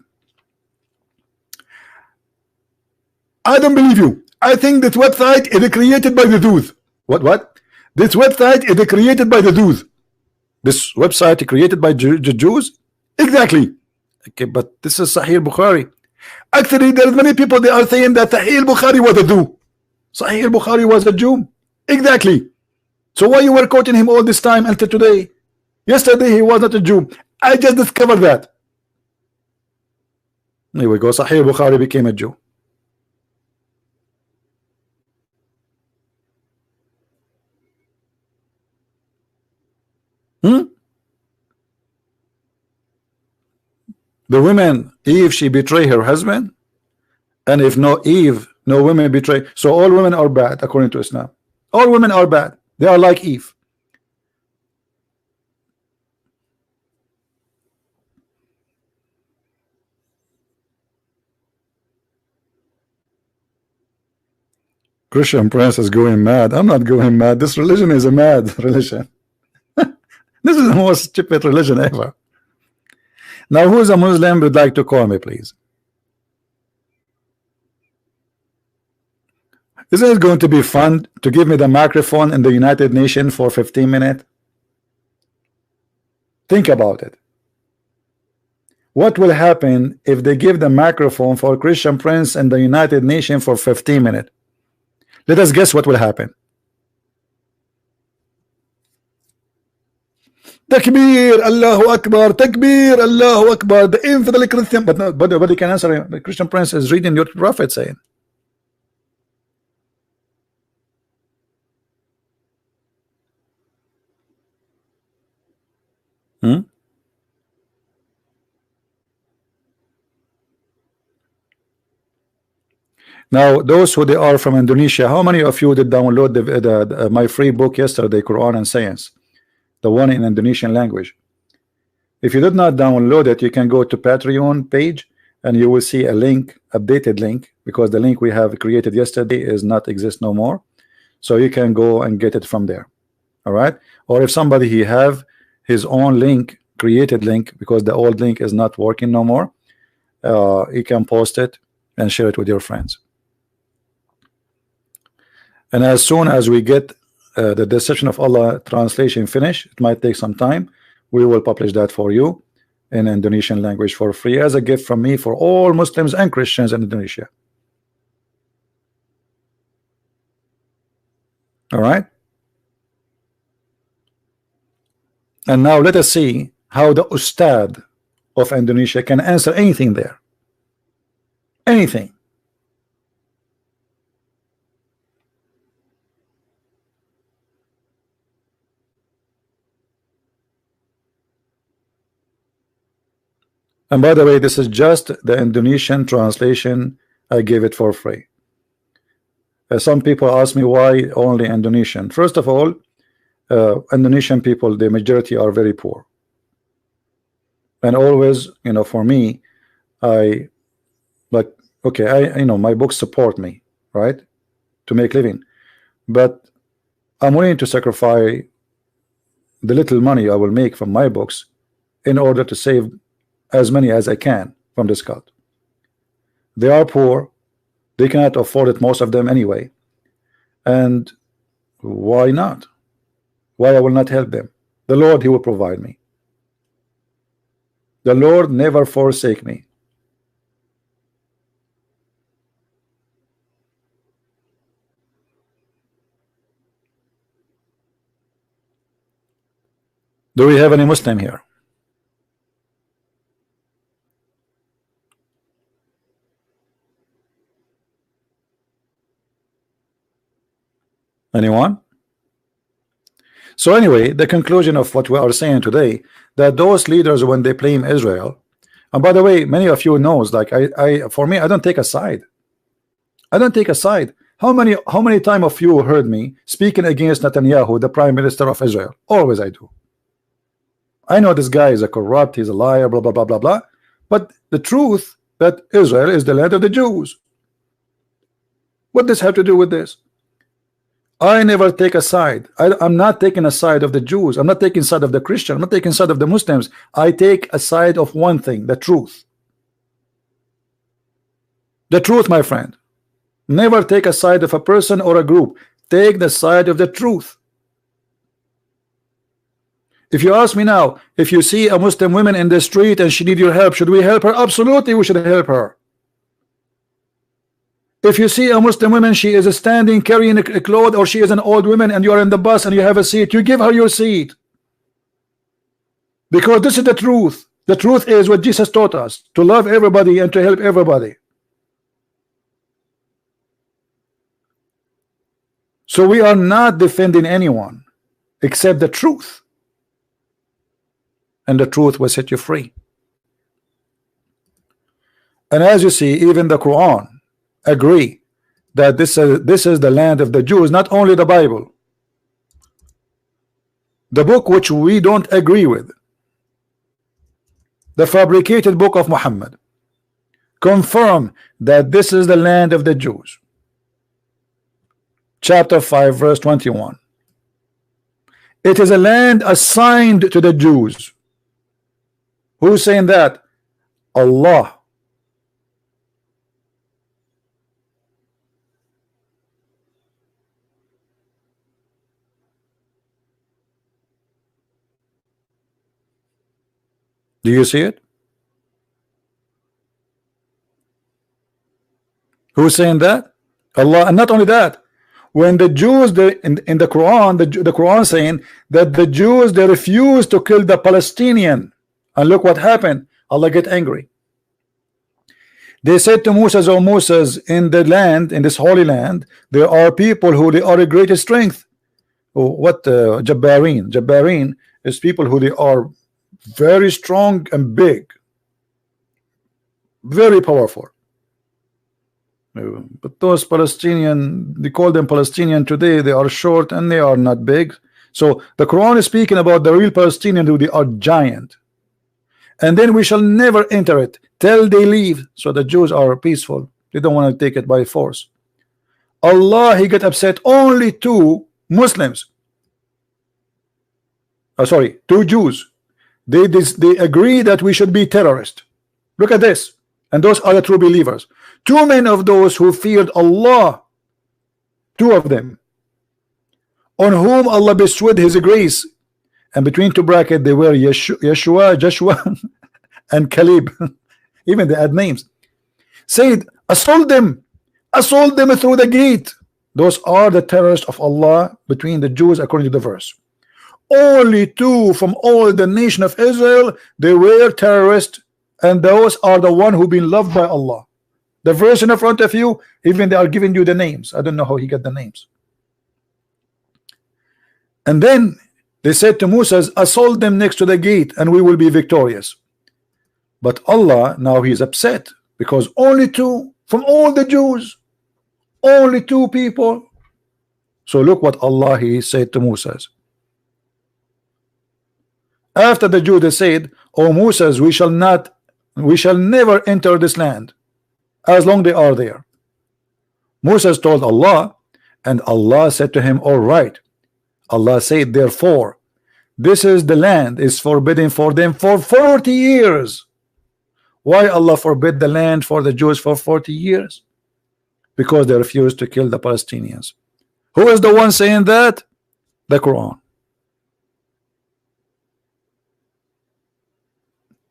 I don't believe you. I think this website is created by the Jews. What? This website is created by the Jews. This website created by the Jews? Exactly. Okay, but this is Sahih Bukhari. Actually, there's many people, they are saying that Sahih Bukhari was a Jew. Sahih Bukhari was a Jew. Exactly. So why you were quoting him all this time until today? Yesterday he was not a Jew. I just discovered that. Here we go. Sahih Bukhari became a Jew. The women, Eve, she betray her husband, and if no Eve, no women betray. So all women are bad according to Islam. All women are bad. They are like Eve. Christian Prince is going mad. I'm not going mad. This religion is a mad religion. This is the most stupid religion ever. Now, who is a Muslim would like to call me, please? Isn't it going to be fun to give me the microphone in the United Nations for 15 minutes? Think about it. What will happen if they give the microphone for Christian Prince in the United Nations for 15 minutes? Let us guess what will happen. Takbir, Allahu Akbar, Takbir, Allahu Akbar. The infidel Christian, but nobody can answer. The Christian Prince is reading your prophet saying. Now, those who they are from Indonesia, how many of you did download my free book yesterday, Quran and Science? The one in Indonesian language. If you did not download it, you can go to Patreon page and you will see a link, updated link, because the link we have created yesterday is not exist no more. So you can go and get it from there. All right. Or if somebody he have his own link, created link, because the old link is not working no more, you can post it and share it with your friends. And as soon as we get the Deception of Allah translation finished, it might take some time, we will publish that for you in Indonesian language for free as a gift from me for all Muslims and Christians in Indonesia. All right. And now let us see how the Ustad of Indonesia can answer anything there. Anything. And by the way, this is just the Indonesian translation. I gave it for free. Some people ask me why only Indonesian. First of all, Indonesian people, the majority are very poor, and always, you know, for me, I like, okay, I, you know, my books support me, right, to make living, but I'm willing to sacrifice the little money I will make from my books in order to save as many as I can from this cult. They are poor, they cannot afford it, most of them anyway, and why not? Why I will not help them? The Lord, He will provide me. The Lord never forsake me. Do we have any Muslim here? Anyone? So anyway, the conclusion of what we are saying today, that those leaders, when they blame Israel, and by the way, many of you knows, like for me, I don't take a side. I don't take a side. How many time of you heard me speaking against Netanyahu, the Prime Minister of Israel? Always I do. I know this guy is a corrupt, he's a liar, blah blah blah blah blah. But the truth that Israel is the land of the Jews. What does have to do with this? I never take a side. I'm not taking a side of the Jews. I'm not taking side of the Christian. I'm not taking side of the Muslims. I take a side of one thing, the truth. The truth, my friend. Never take a side of a person or a group. Take the side of the truth. If you ask me now, if you see a Muslim woman in the street and she needs your help, should we help her? Absolutely, we should help her. If you see a Muslim woman, she is standing carrying a cloth, or she is an old woman and you are in the bus and you have a seat, you give her your seat. Because this is the truth. The truth is what Jesus taught us, to love everybody and to help everybody. So we are not defending anyone except the truth. And the truth will set you free. And as you see, even the Quran agree that this is the land of the Jews. Not only the Bible, the book which we don't agree with, the fabricated book of Muhammad, confirm that this is the land of the Jews. Chapter 5 verse 21. It is a land assigned to the Jews. Who's saying that? Allah. Do you see it? Who's saying that? Allah. And not only that, when the Jews, in the Quran, the Quran saying that the Jews, they refused to kill the Palestinian, and look what happened. Allah get angry. They said to Moses, "O Moses, in the land, in this holy land, there are people who they are a greater strength." Oh, what Jabbarin? Jabbarin is people who they are very strong and big, very powerful. But those Palestinian, they call them Palestinian today, they are short and they are not big. So the Quran is speaking about the real Palestinian who they are giant. And then we shall never enter it till they leave. So the Jews are peaceful. They don't want to take it by force. Allah, He get upset only to Muslims. Sorry, to Jews. They agree that we should be terrorists. Look at this. And those are the true believers. Too many of those who feared Allah, two of them, on whom Allah bestowed His grace, and between two brackets they were Yeshua, Joshua, and Caleb. Even they add names. Said, assault them through the gate. Those are the terrorists of Allah between the Jews, according to the verse. Only two from all the nation of Israel, they were terrorists, and those are the one who been loved by Allah. The verse in front of you, even they are giving you the names. I don't know how he got the names. And then they said to Moses, assault them next to the gate and we will be victorious. But Allah, now He is upset because only two from all the Jews, only two people. So look what Allah He said to Moses. After the Jews, they said, "O Moses, we shall never enter this land as long they are there." Moses told Allah, and Allah said to him, "All right." Allah said, "Therefore, this is the land is forbidden for them for 40 years." Why Allah forbid the land for the Jews for 40 years? Because they refused to kill the Palestinians. Who is the one saying that? The Quran.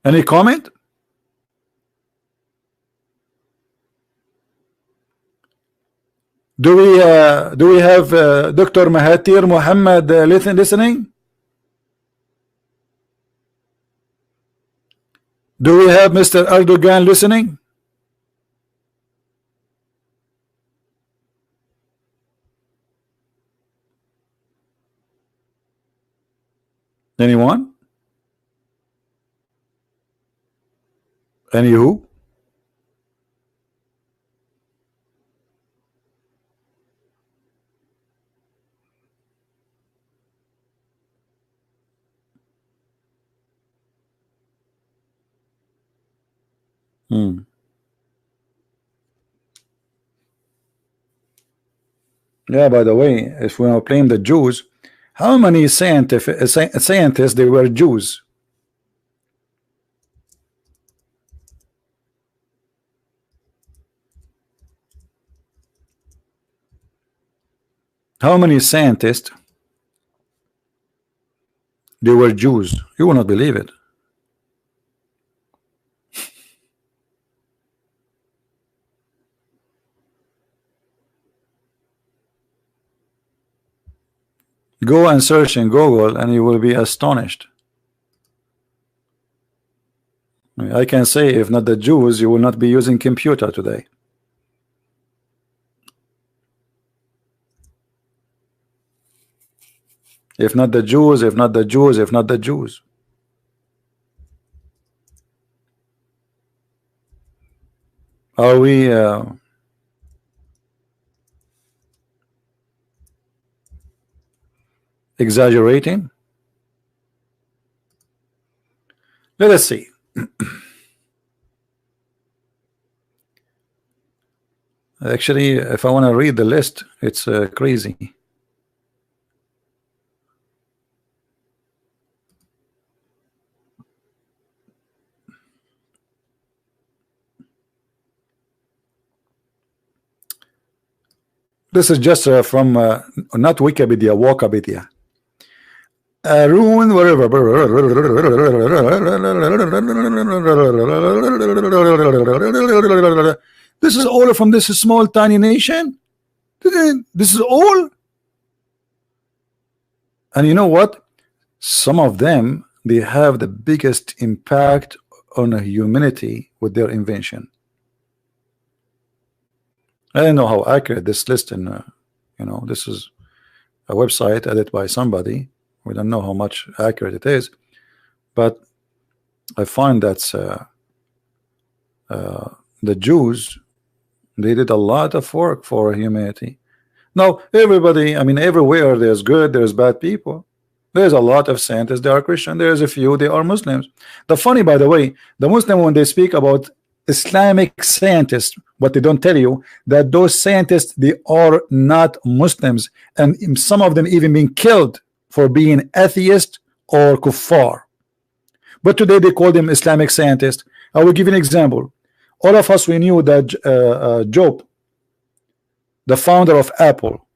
Any comment? Do we have Dr. Mahathir Mohamad listening? Do we have Mr. Erdogan listening? Anyone? Any who? Yeah, by the way, if we are playing the Jews, how many scientists they were Jews? How many scientists they were Jews? You will not believe it. Go and search in Google and you will be astonished. I can say, if not the Jews, you will not be using computer today. If not the Jews, if not the Jews, if not the Jews. Are we exaggerating? Let us see. Actually, if I want to read the list, it's crazy. This is just from not Wikipedia, Walkapedia. Arun, wherever. This is all from this small tiny nation. This is all. And you know what? Some of them, they have the biggest impact on humanity with their invention. I don't know how accurate this list in you know, this is a website edited by somebody. We don't know how much accurate it is, but I find that the Jews, they did a lot of work for humanity. Now everybody, I mean, everywhere there's good, there's bad people. There's a lot of scientists, they are Christian. There's a few, they are Muslims. The funny, by the way, the Muslim, when they speak about Islamic scientists, what they don't tell you, that those scientists, they are not Muslims, and some of them even being killed for being atheist or kuffar. But today they call them Islamic scientists. I will give you an example. All of us, we knew that Job, the founder of Apple,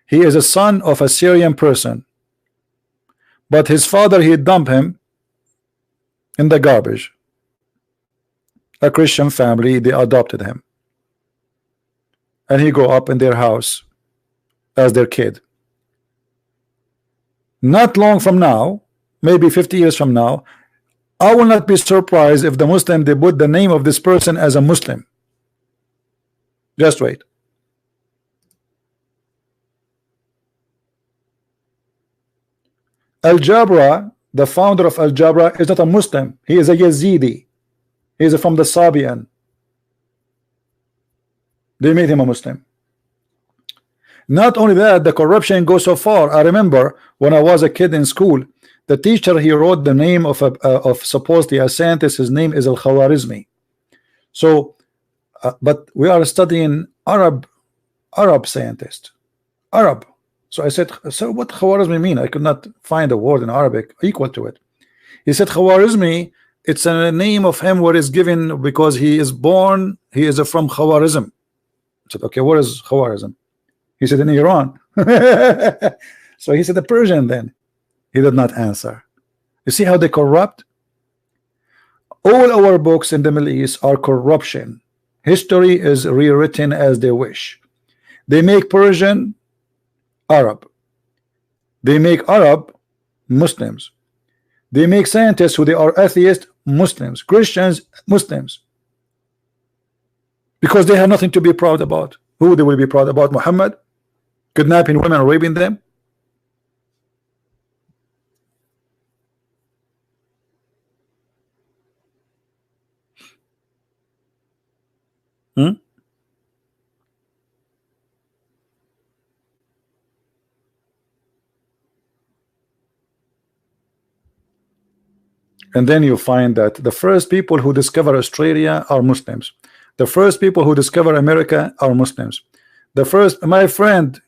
he is a son of a Syrian person, but his father, he dumped him in the garbage. A Christian family, they adopted him, and he grew up in their house as their kid. Not long from now, maybe 50 years from now, I will not be surprised if the Muslim, they put the name of this person as a Muslim. Just wait. Al-Jabra, the founder of Al-Jabra, is not a Muslim. He is a Yazidi. He is from the Sabian. They made him a Muslim. Not only that, the corruption goes so far. I remember when I was a kid in school, The teacher, he wrote the name of supposedly a scientist. His name is Al-Khwarizmi. So but we are studying Arab scientist, Arab. So I said, so what Khwarizmi mean? I could not find a word in Arabic equal to it. He said Khwarizmi, it's a name of him where it's given because he is born, he is from Khwarizm. I said, okay, where is Khwarizm? He said, in Iran. So he said, the Persian then. He did not answer. You see how they corrupt? All our books in the Middle East are corruption. History is rewritten as they wish. They make Persian Arab. They make Arab Muslims. They make scientists who they are atheists Muslims, Christians Muslims, because they have nothing to be proud about. Who they will be proud about? Muhammad kidnapping women, raping them? Hmm? And then you find that the first people who discover Australia are Muslims. The first people who discover America are Muslims. The first, my friend,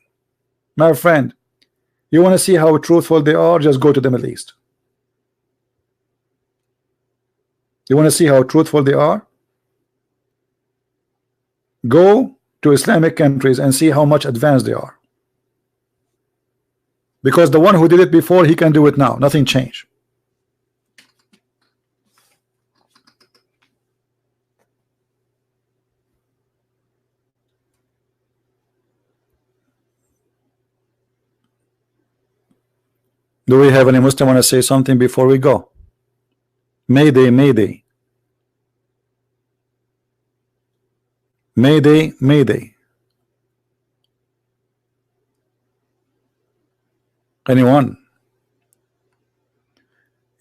you want to see how truthful they are? Just go to the Middle East. You want to see how truthful they are? Go to Islamic countries and see how much advanced they are. Because the one who did it before, he can do it now. Nothing changed. Do we have any Muslim want to say something before we go? Mayday, Mayday. Mayday, Mayday. Anyone?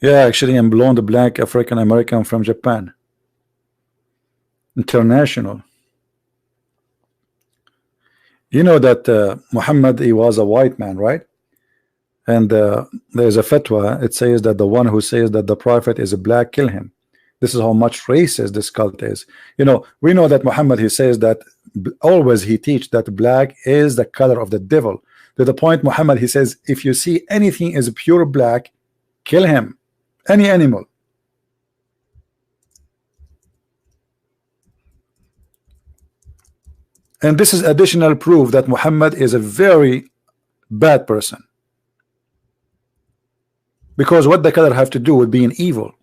Yeah, actually I'm blonde black African American from Japan. International. You know that Muhammad, he was a white man, right? And there's a fatwa. It says that the one who says that the prophet is a black, kill him. This is how much racist this cult is. You know, we know that Muhammad, he says that always he teach that black is the color of the devil. To the point Muhammad, he says, if you see anything is pure black, kill him. Any animal. And this is additional proof that Muhammad is a very bad person. Because what the color have to do with being evil?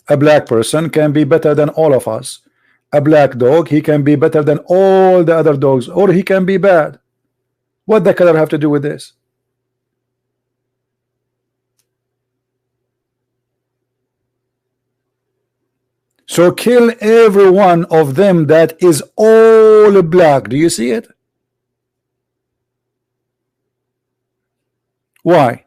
A black person can be better than all of us. A black dog, he can be better than all the other dogs, or he can be bad. What the color have to do with this? So kill every one of them that is all black. Do you see it? Why?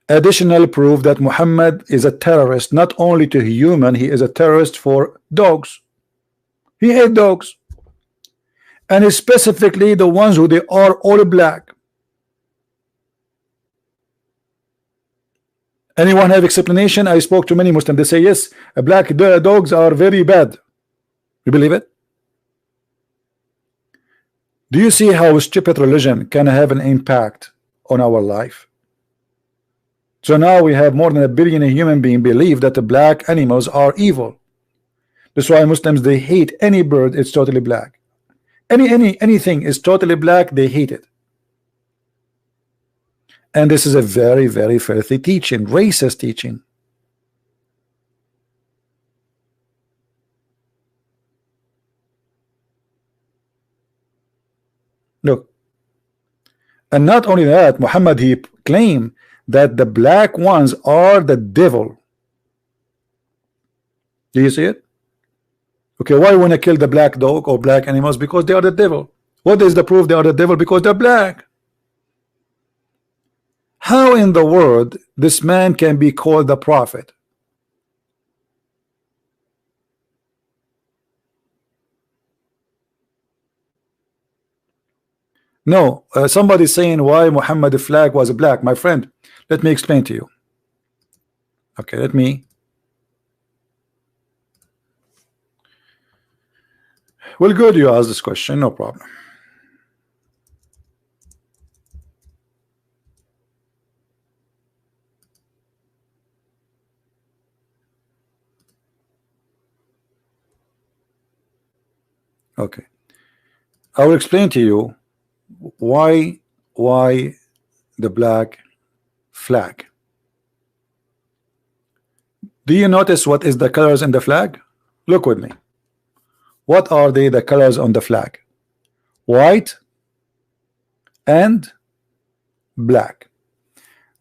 Additional proof that Muhammad is a terrorist, not only to human, he is a terrorist for dogs. He hates dogs, and specifically the ones who they are all black. Anyone have explanation? I spoke to many Muslims. They say yes, black dogs are very bad. You believe it? Do you see how stupid religion can have an impact on our life? So now we have more than 1 billion human beings believe that the black animals are evil. That's why Muslims, they hate any bird. It's totally black. Anything is totally black. They hate it. And this is a very, very filthy teaching, racist teaching. Look, and not only that, Muhammad, he claimed that the black ones are the devil. Do you see it? Okay, why want to kill the black dog or black animals? Because they are the devil. What is the proof they are the devil? Because they're black. How in the world this man can be called the prophet? No, somebody saying why Muhammad flag was black. My friend, let me explain to you. Okay, let me. Well, good, you asked this question, no problem. Okay, I will explain to you why the black flag. Do you notice what is the colors in the flag? Look with me. What are the colors on the flag? White and black.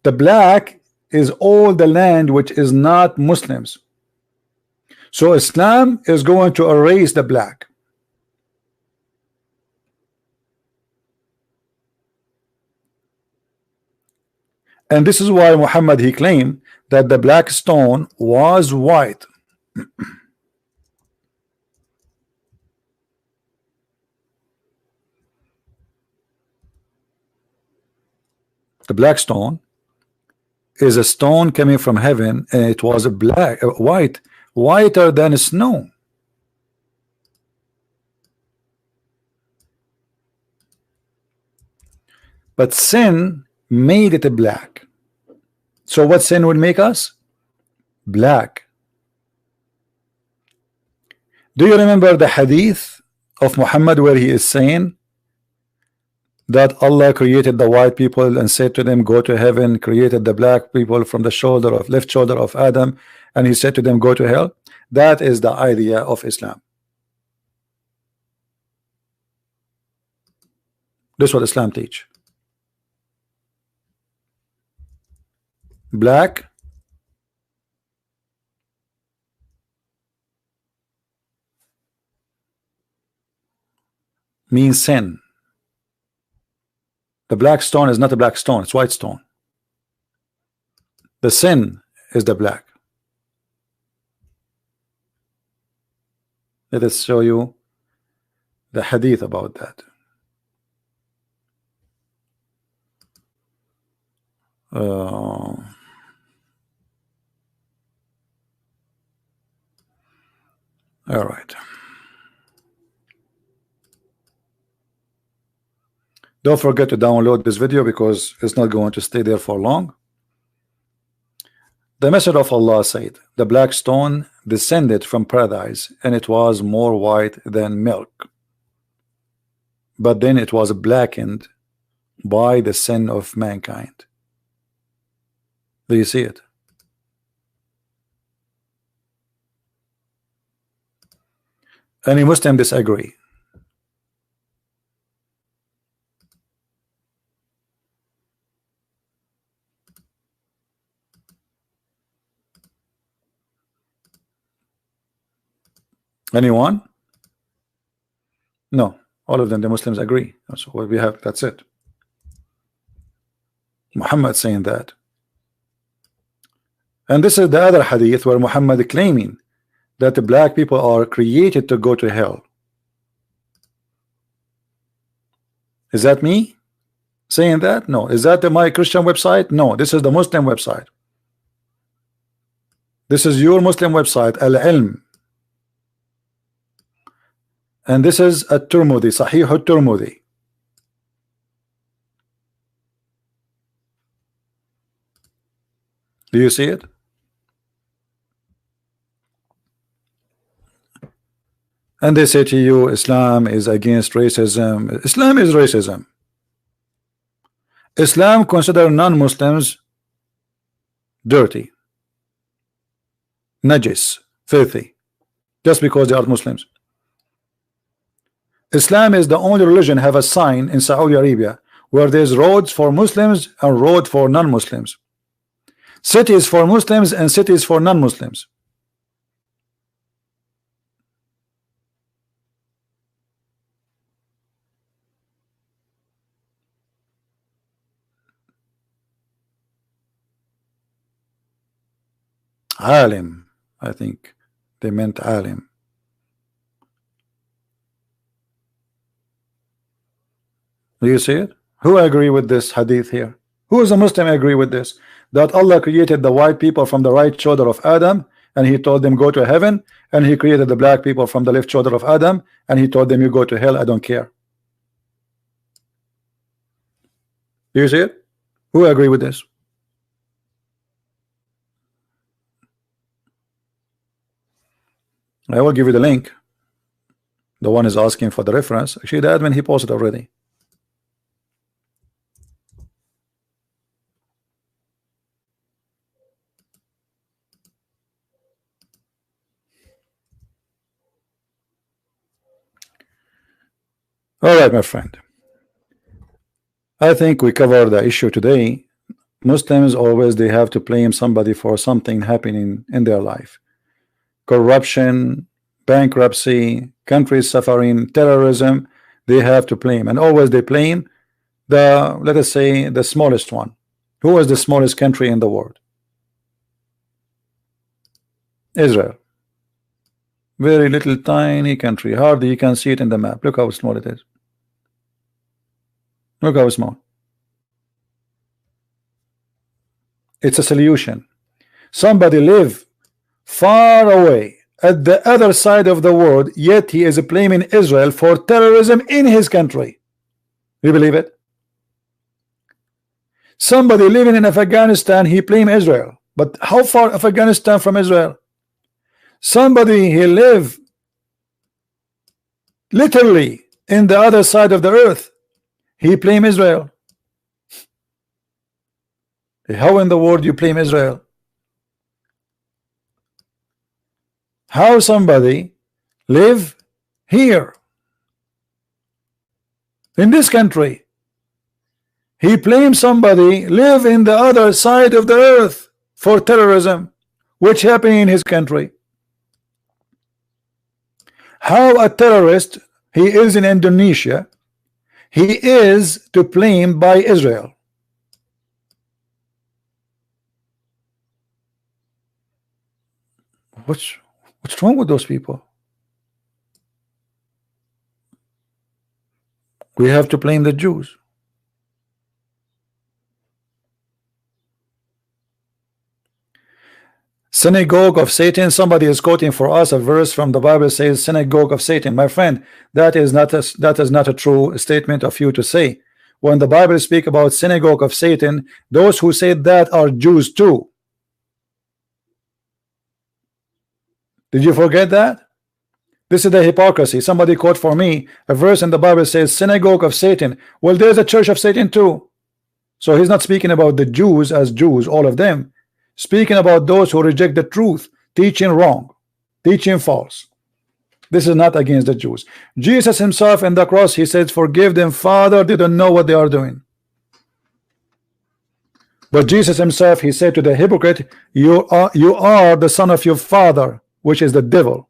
The black is all the land which is not Muslims. So Islam is going to erase the black. And this is why Muhammad, he claimed that the black stone was white. The black stone is a stone coming from heaven, and it was a black, white, whiter than snow. But sin made it black. So what sin would make us? Black. Do you remember the hadith of Muhammad where he is saying that Allah created the white people and said to them, go to heaven, created the black people from the left shoulder of Adam, and he said to them, go to hell? That is the idea of Islam. This is what Islam teach. Black means sin. The black stone is not a black stone, it's white stone. The sin is the black. Let us show you the hadith about that. All right. Don't forget to download this video because it's not going to stay there for long. The Messenger of Allah said, the black stone descended from paradise and it was more white than milk, but then it was blackened by the sin of mankind. Do you see it? Any Muslim disagree? Anyone? No, all of them, the Muslims agree. That's what we have. That's it. Muhammad saying that. And this is the other hadith where Muhammad claiming that the black people are created to go to hell. Is that me saying that? No. Is that my Christian website? No. This is the Muslim website. This is your Muslim website, Al-Ilm. And this is At-Tirmidhi, Sahih At-Tirmidhi. Do you see it? And they say to you, Islam is against racism. Islam is racism. Islam consider non-Muslims dirty, najis, filthy, just because they are Muslims. Islam is the only religion have a sign in Saudi Arabia where there's roads for Muslims and road for non-Muslims, cities for Muslims and cities for non-Muslims. Alim, I think they meant alim. Do you see it? Who agree with this hadith here? Who is a Muslim agree with this? That Allah created the white people from the right shoulder of Adam and he told them go to heaven, and he created the black people from the left shoulder of Adam and he told them you go to hell, I don't care. Do you see it? Who agree with this? I will give you the link. The one is asking for the reference. Actually, the admin, he posted already. All right, my friend. I think we covered the issue today. Muslims always they have to blame somebody for something happening in their life. Corruption, bankruptcy, countries suffering, terrorism, they have to blame, and always they blame the, let us say, the smallest one. Who is the smallest country in the world? Israel. Very little tiny country, hardly you can see it in the map. Look how small it is. Look how small. It's a solution. Somebody live far away at the other side of the world, yet he is blaming Israel for terrorism in his country. You believe it? Somebody living in Afghanistan, he blame Israel. But how far Afghanistan from Israel? Somebody he live literally in the other side of the earth, he blame Israel. How in the world you blame Israel? How somebody live here in this country, he blames somebody live in the other side of the earth for terrorism which happened in his country. How a terrorist, he is in Indonesia, he is to blame by Israel. What's wrong with those people? We have to blame the Jews. Synagogue of Satan. Somebody is quoting for us a verse from the Bible says synagogue of Satan. My friend, that is not a true statement of you to say. When the Bible speak about synagogue of Satan, those who say that are Jews too. Did you forget that? This is the hypocrisy. Somebody quote for me a verse in the Bible says synagogue of Satan. Well, there's a church of Satan too. So he's not speaking about the Jews as Jews, all of them. Speaking about those who reject the truth, teaching wrong, teaching false. This is not against the Jews. Jesus himself in the cross, he said, forgive them, Father, they don't know what they are doing. But Jesus himself, he said to the hypocrite, you are the son of your father, which is the devil.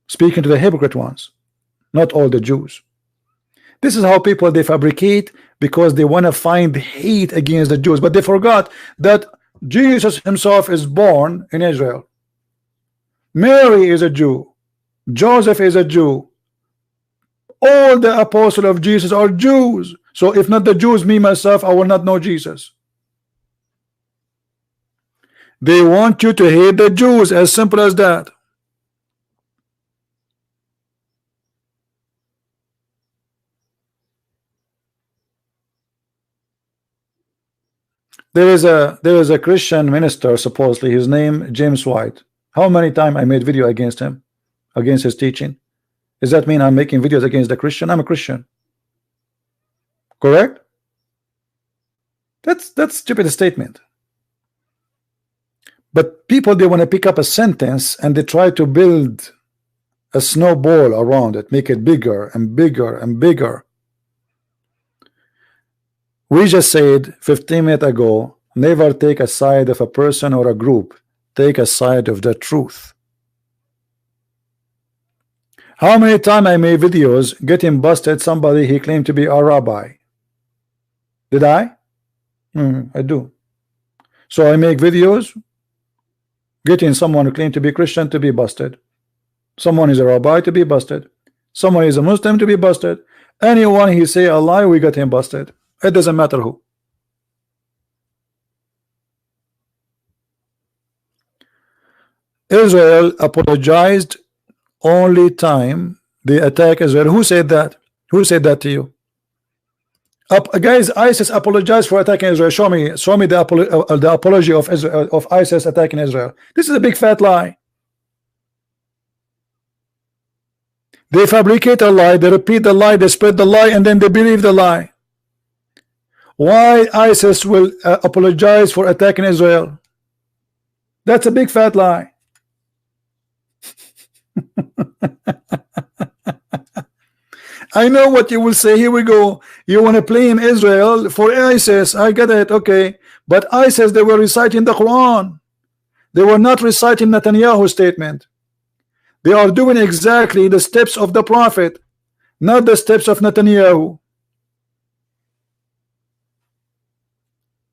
Speaking to the hypocrite ones, not all the Jews. This is how people they fabricate because they want to find hate against the Jews, but they forgot that Jesus himself is born in Israel. Mary is a Jew. Joseph is a Jew. All the apostles of Jesus are Jews. So if not the Jews, me myself, I will not know Jesus. They want you to hate the Jews, as simple as that. There is a Christian minister, supposedly his name James White. How many times I made video against him, against his teaching? Does that mean I'm making videos against the Christian? I'm a Christian. Correct? That's stupid statement. But people they want to pick up a sentence and they try to build a snowball around it, make it bigger and bigger and bigger. We just said 15 minutes ago, never take a side of a person or a group. Take a side of the truth. How many times I made videos getting busted somebody he claimed to be a rabbi? Did I? I do. So I make videos getting someone who claimed to be Christian to be busted. Someone is a rabbi to be busted. Someone is a Muslim to be busted. Anyone he say a lie, we got him busted. It doesn't matter who. Israel apologized only time they attack Israel. Who said that? Who said that to you? Guys, ISIS apologized for attacking Israel. Show me the apology of Israel, of ISIS attacking Israel. This is a big fat lie. They fabricate a lie, they repeat the lie, they spread the lie, and then they believe the lie. Why ISIS will apologize for attacking Israel? That's a big fat lie. I know what you will say. Here we go. You want to blame Israel for ISIS. I get it. Okay. But ISIS, they were reciting the Quran. They were not reciting Netanyahu's statement. They are doing exactly the steps of the Prophet, not the steps of Netanyahu.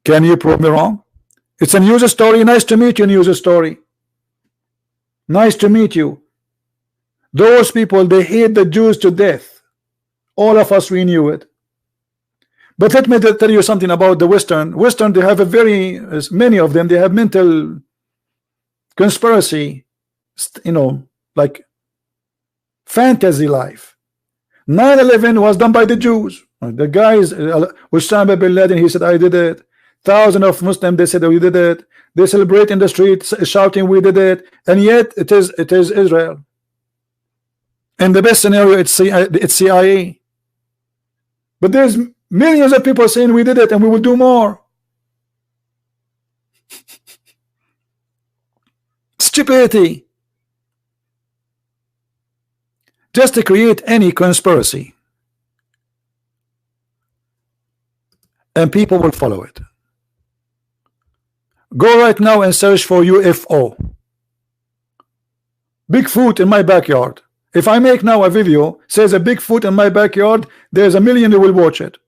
Can you prove me wrong? It's a news story. Nice to meet you, news story. Nice to meet you. Those people, they hate the Jews to death. All of us, we knew it. But let me tell you something about the Western. They have a very, many of them, they have mental conspiracy, you know, like fantasy life. 9/11 was done by the Jews. The guys, Osama bin Laden, he said, I did it. Thousands of Muslims, they said, we did it. They celebrate in the streets, shouting, we did it. And yet, it is Israel. In the best scenario, it's CIA. But there's millions of people saying we did it and we will do more. Stupidity. Just to create any conspiracy. And people will follow it. Go right now and search for UFO. Bigfoot in my backyard. If I make now a video says a Bigfoot in my backyard, there's a million that will watch it.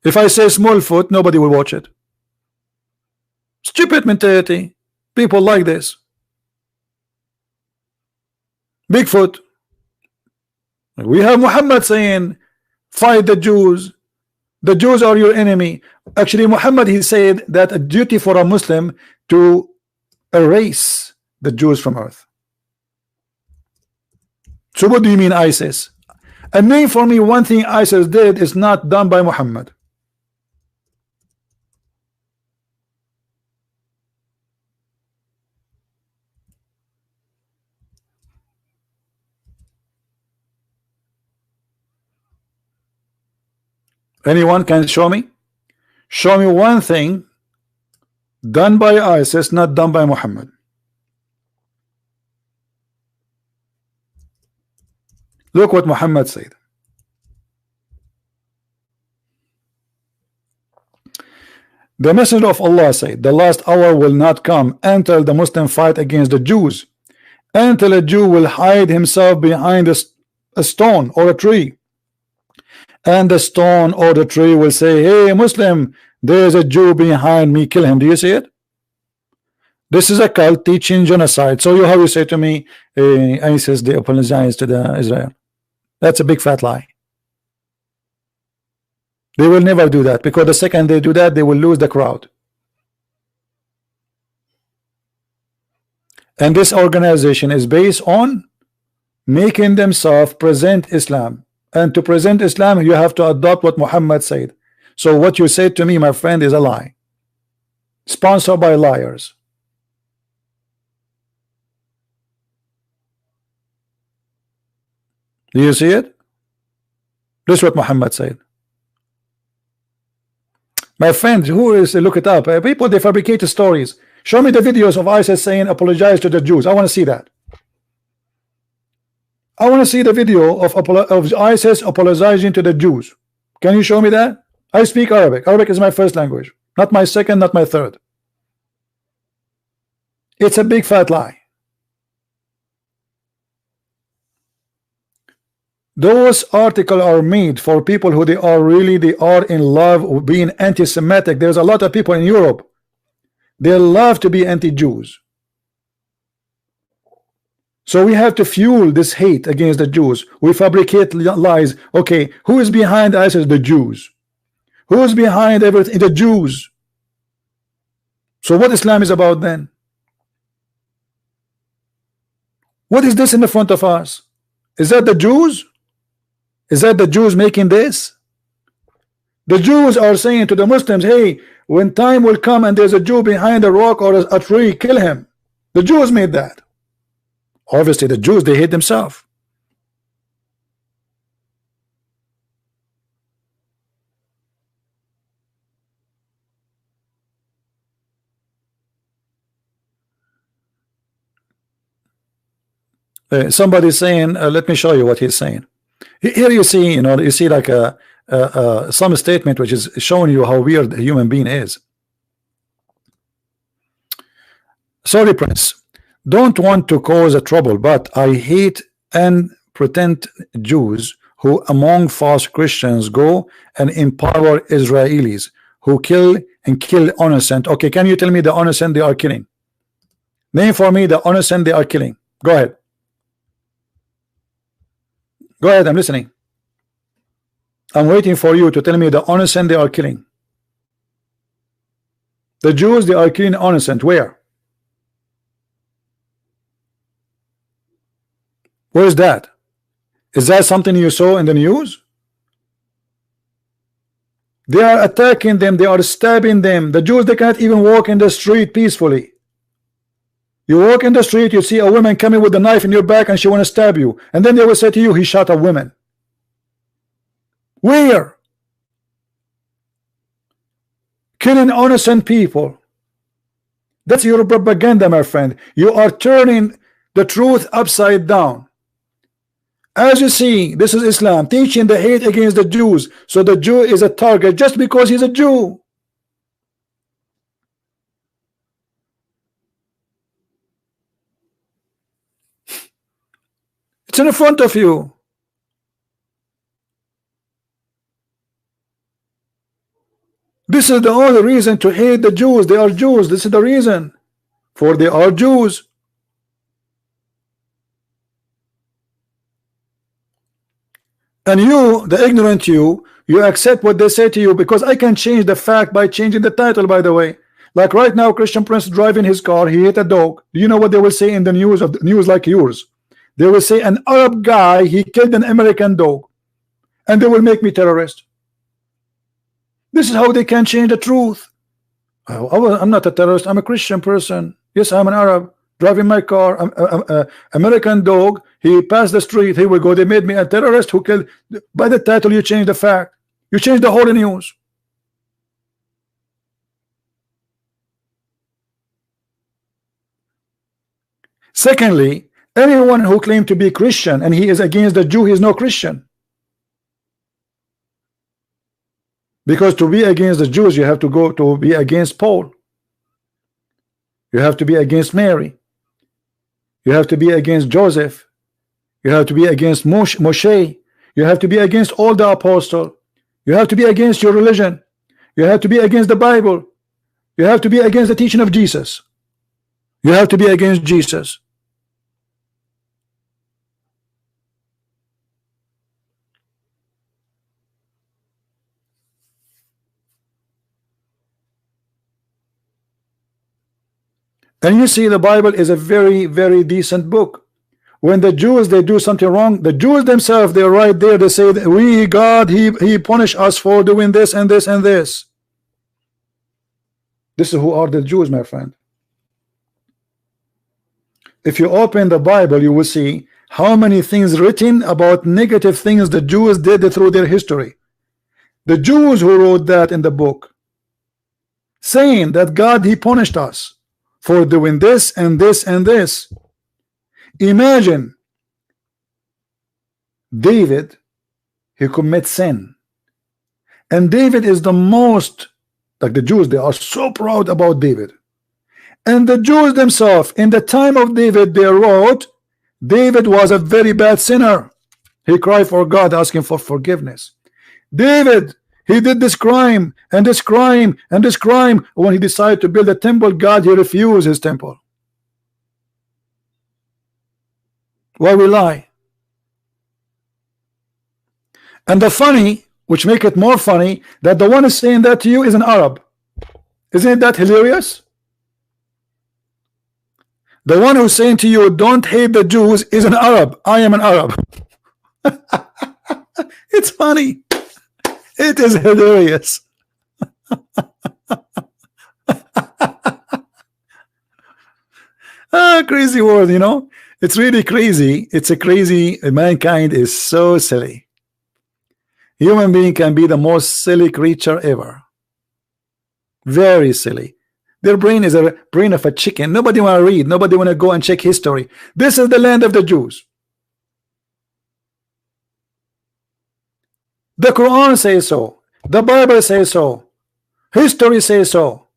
If I say small foot, nobody will watch it. Stupid mentality. People like this. Bigfoot. We have Muhammad saying, fight the Jews. The Jews are your enemy. Actually, Muhammad, he said that a duty for a Muslim to erase the Jews from earth. So what do you mean ISIS? And name for me one thing ISIS did is not done by Muhammad. Anyone can show me? Show me one thing done by ISIS, not done by Muhammad. Look what Muhammad said. The Messenger of Allah said, the last hour will not come until the Muslim fight against the Jews, until a Jew will hide himself behind a stone or a tree, and the stone or the tree will say, hey Muslim, there's a Jew behind me, kill him. Do you see it? This is a cult teaching genocide. So how you say to me, ISIS, they apologize to the Israel? That's a big fat lie. They will never do that, because the second they do that, they will lose the crowd. And this organization is based on making themselves present Islam. And to present Islam, you have to adopt what Muhammad said. So what you said to me, my friend, is a lie. Sponsored by liars. Do you see it? This is what Muhammad said. My friend, who is, look it up. People, they fabricate stories. Show me the videos of ISIS saying apologize to the Jews. I want to see that. I want to see the video of ISIS apologizing to the Jews. Can you show me that? I speak Arabic. Arabic is my first language. Not my second, not my third. It's a big fat lie. Those articles are made for people who they are in love with being anti-Semitic. There's a lot of people in Europe. They love to be anti-Jews. So we have to fuel this hate against the Jews. We fabricate lies. Okay, who is behind ISIS? The Jews. Who is behind everything? The Jews. So what Islam is about then? What is this in the front of us? Is that the Jews? Is that the Jews making this? The Jews are saying to the Muslims, hey, when time will come and there's a Jew behind a rock or a tree, kill him. The Jews made that. Obviously the Jews, they hate themselves. Somebody saying, let me show you what he's saying. Here you see, you see like some statement which is showing you how weird a human being is. Sorry, Prince. Don't want to cause a trouble, but I hate and pretend Jews who among false Christians go and empower Israelis who kill innocent. Okay, can you tell me the innocent they are killing? Name for me the innocent they are killing. Go ahead. Go ahead, I'm listening. I'm waiting for you to tell me the innocent they are killing. The Jews, they are killing innocent. Where? Where is that? Is that something you saw in the news? They are attacking them. They are stabbing them. The Jews, they can't even walk in the street peacefully. You walk in the street, you see a woman coming with a knife in your back and she want to stab you. And then they will say to you, he shot a woman. Where? Killing innocent people. That's your propaganda, my friend. You are turning the truth upside down. As you see, this is Islam teaching the hate against the Jews. So the Jew is a target just because he's a Jew. It's in front of you. This is the only reason to hate the Jews. They are Jews. This is the reason. For they are Jews. And you, the ignorant you accept what they say to you, because I can change the fact by changing the title, by the way. Like right now, Christian Prince driving his car, he hit a dog. Do you know what they will say in the news of the news like yours? They will say an Arab guy, he killed an American dog, and they will make me terrorist. This is how they can change the truth. I'm not a terrorist, I'm a Christian person. Yes, I'm an Arab driving my car. American dog, he passed the street, here we go, they made me a terrorist who killed. By the title you change the fact, you change the whole news. Secondly, anyone who claims to be Christian and he is against the Jew, he is no Christian. Because to be against the Jews, you have to go to be against Paul. You have to be against Mary. You have to be against Joseph. You have to be against Moshe. You have to be against all the apostles. You have to be against your religion. You have to be against the Bible. You have to be against the teaching of Jesus. You have to be against Jesus. And you see, the Bible is a very, very decent book. When the Jews, they do something wrong, the Jews themselves, they're right there, they say that we, God, he punished us for doing this and this and this. This is who are the Jews, my friend. If you open the Bible, you will see how many things written about negative things the Jews did through their history. The Jews who wrote that in the book, saying that God, he punished us for doing this and this and this. Imagine David, he commits sin, and David is the most, like the Jews, they are so proud about David. And the Jews themselves in the time of David, they wrote David was a very bad sinner. He cried for God, asking for forgiveness. David, he did this crime and this crime and this crime. When he decided to build a temple, God, he refused his temple. Why we lie? And the funny, which make it more funny, that the one is saying that to you is an Arab. Isn't that hilarious? The one who's saying to you, don't hate the Jews, is an Arab. I am an Arab. It's funny. It is hilarious. Crazy world, you know. It's really crazy. It's a crazy. Mankind is so silly. Human being can be the most silly creature ever. Very silly. Their brain is a brain of a chicken. Nobody want to read. Nobody want to go and check history. This is the land of the Jews. The Quran says so. The Bible says so. History says so.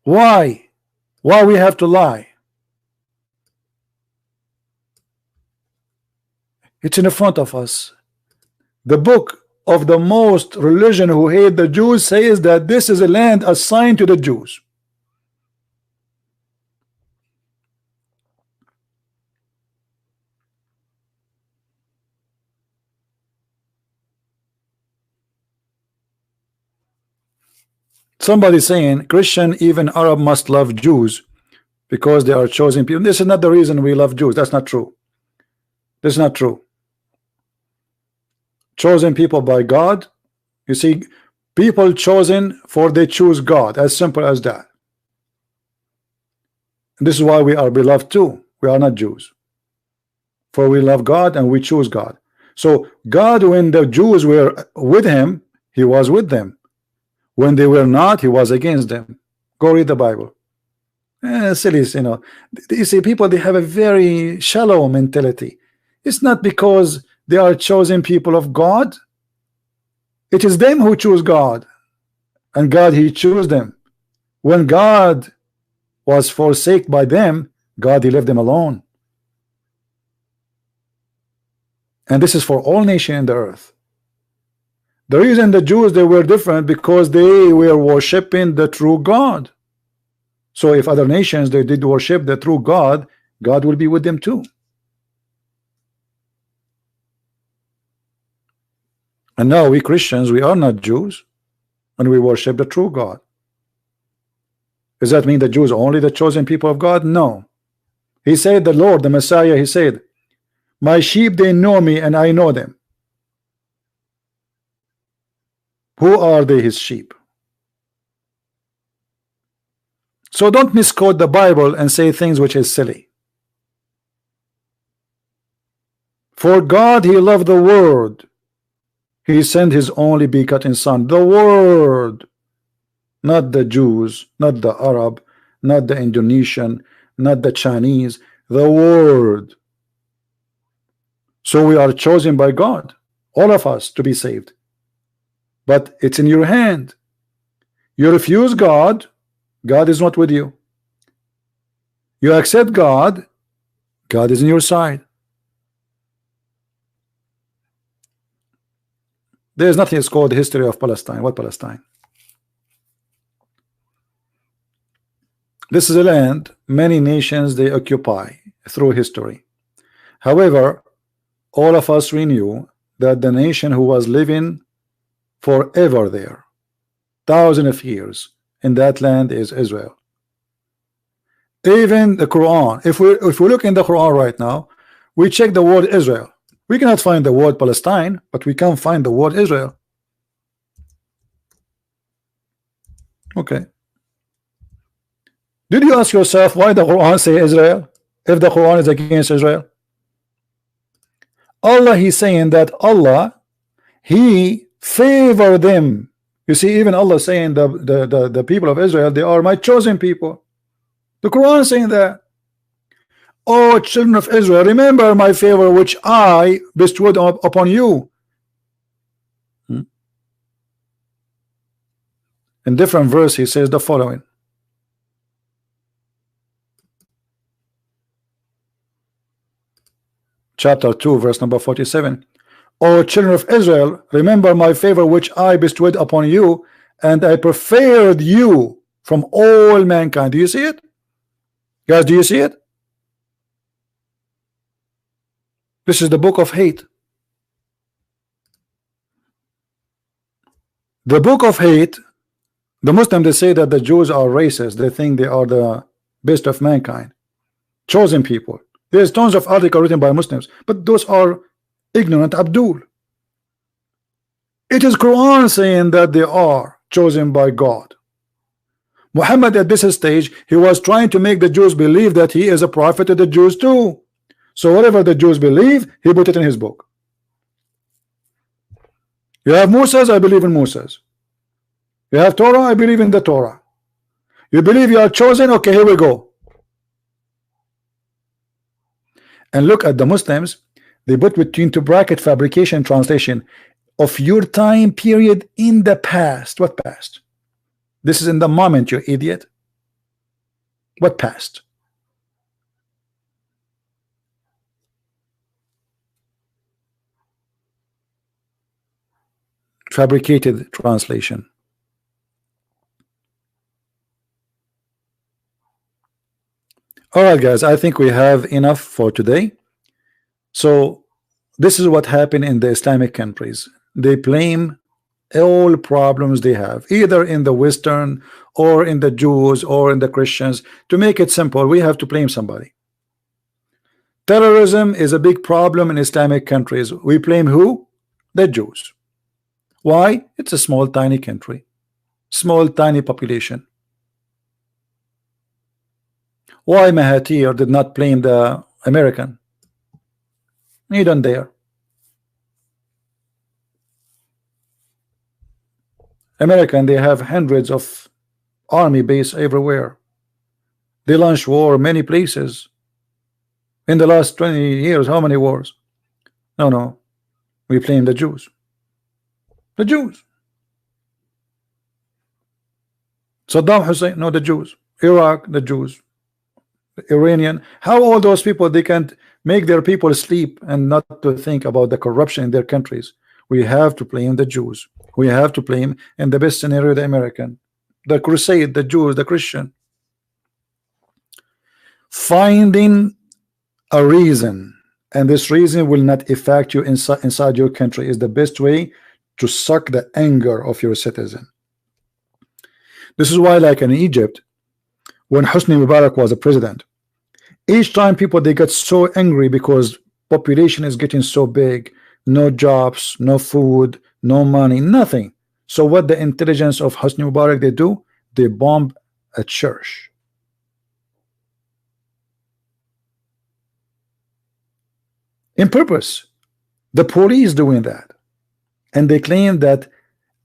Why? Why we have to lie? It's in the front of us. The book of the most religion who hate the Jews says that this is a land assigned to the Jews. Somebody saying Christian, even Arab must love Jews because they are chosen people. This is not the reason we love Jews. That's not true. This is not true. Chosen people by God. You see, people chosen for they choose God. As simple as that. And this is why we are beloved too. We are not Jews. For we love God and we choose God. So God, when the Jews were with him, he was with them. When they were not, he was against them. Go read the Bible. Silly, you know. You see, people, they have a very shallow mentality. It's not because they are chosen people of God. It is them who choose God. And God, he chose them. When God was forsaken by them, God, he left them alone. And this is for all nations in the earth. The reason the Jews, they were different because they were worshiping the true God. So if other nations, they did worship the true God, God will be with them too. And now we Christians, we are not Jews, and we worship the true God. Does that mean the Jews are only the chosen people of God? No. He said, the Lord, the Messiah, he said, my sheep, they know me and I know them. Who are they? His sheep. So don't misquote the Bible and say things which is silly. For God, he loved the world. He sent his only begotten son. The world. Not the Jews, not the Arab, not the Indonesian, not the Chinese. The world. So we are chosen by God, all of us, to be saved. But it's in your hand. You refuse God, God is not with you. You accept God, God is in your side. There is nothing that's called the history of Palestine. What Palestine? This is a land many nations they occupy through history. However, all of us, we knew that the nation who was living forever there, thousands of years in that land, is Israel. Even the Quran, if we look in the Quran right now, we check the word Israel. We cannot find the word Palestine, but we can find the word Israel. Okay. Did you ask yourself why the Quran say Israel if the Quran is against Israel? Allah, he's saying that Allah, he favor them. You see, even Allah saying the people of Israel, they are my chosen people. The Quran saying that. Oh, children of Israel, remember my favor which I bestowed upon you. In different verse, he says the following. Chapter 2, verse number 47. O children of Israel, remember my favor which I bestowed upon you, and I preferred you from all mankind. Do you see it, guys? Do you see it? This is the book of hate. The book of hate. The Muslims, they say that the Jews are racist. They think they are the best of mankind, chosen people. There's tons of articles written by Muslims, but those are ignorant Abdul. It is Quran saying that they are chosen by God. Muhammad at this stage, he was trying to make the Jews believe that he is a prophet of the Jews too. So whatever the Jews believe, he put it in his book. You have Moses, I believe in Moses. You have Torah, I believe in the Torah. You believe you are chosen, okay, here we go. And look at the Muslims, they put between two bracket fabrication translation of your time period in the past. What past? This is in the moment, you idiot. What past? Fabricated translation. All right, guys, I think we have enough for today. So this is what happened in the Islamic countries. They blame all problems they have, either in the Western or in the Jews or in the Christians. To make it simple, we have to blame somebody. Terrorism is a big problem in Islamic countries. We blame who? The Jews. Why? It's a small tiny country, small tiny population. Why Mahathir did not blame the American? He don't dare. American, they have hundreds of army base everywhere. They launch war many places. In the last 20 years, how many wars? No. We blame the Jews. The Jews. Saddam Hussein, no, the Jews. Iraq, the Jews. Iranian, how all those people, they can't make their people sleep and not to think about the corruption in their countries. We have to blame the Jews. We have to blame, in the best scenario, the American, the crusade, the Jews, the Christian. Finding a reason, and this reason will not affect you inside your country, is the best way to suck the anger of your citizen. This is why, like in Egypt, when Hosni Mubarak was a president, each time people, they get so angry because population is getting so big, no jobs, no food, no money, nothing. So what the intelligence of Hosni Mubarak they do? They bomb a church. In purpose. The police doing that, and they claim that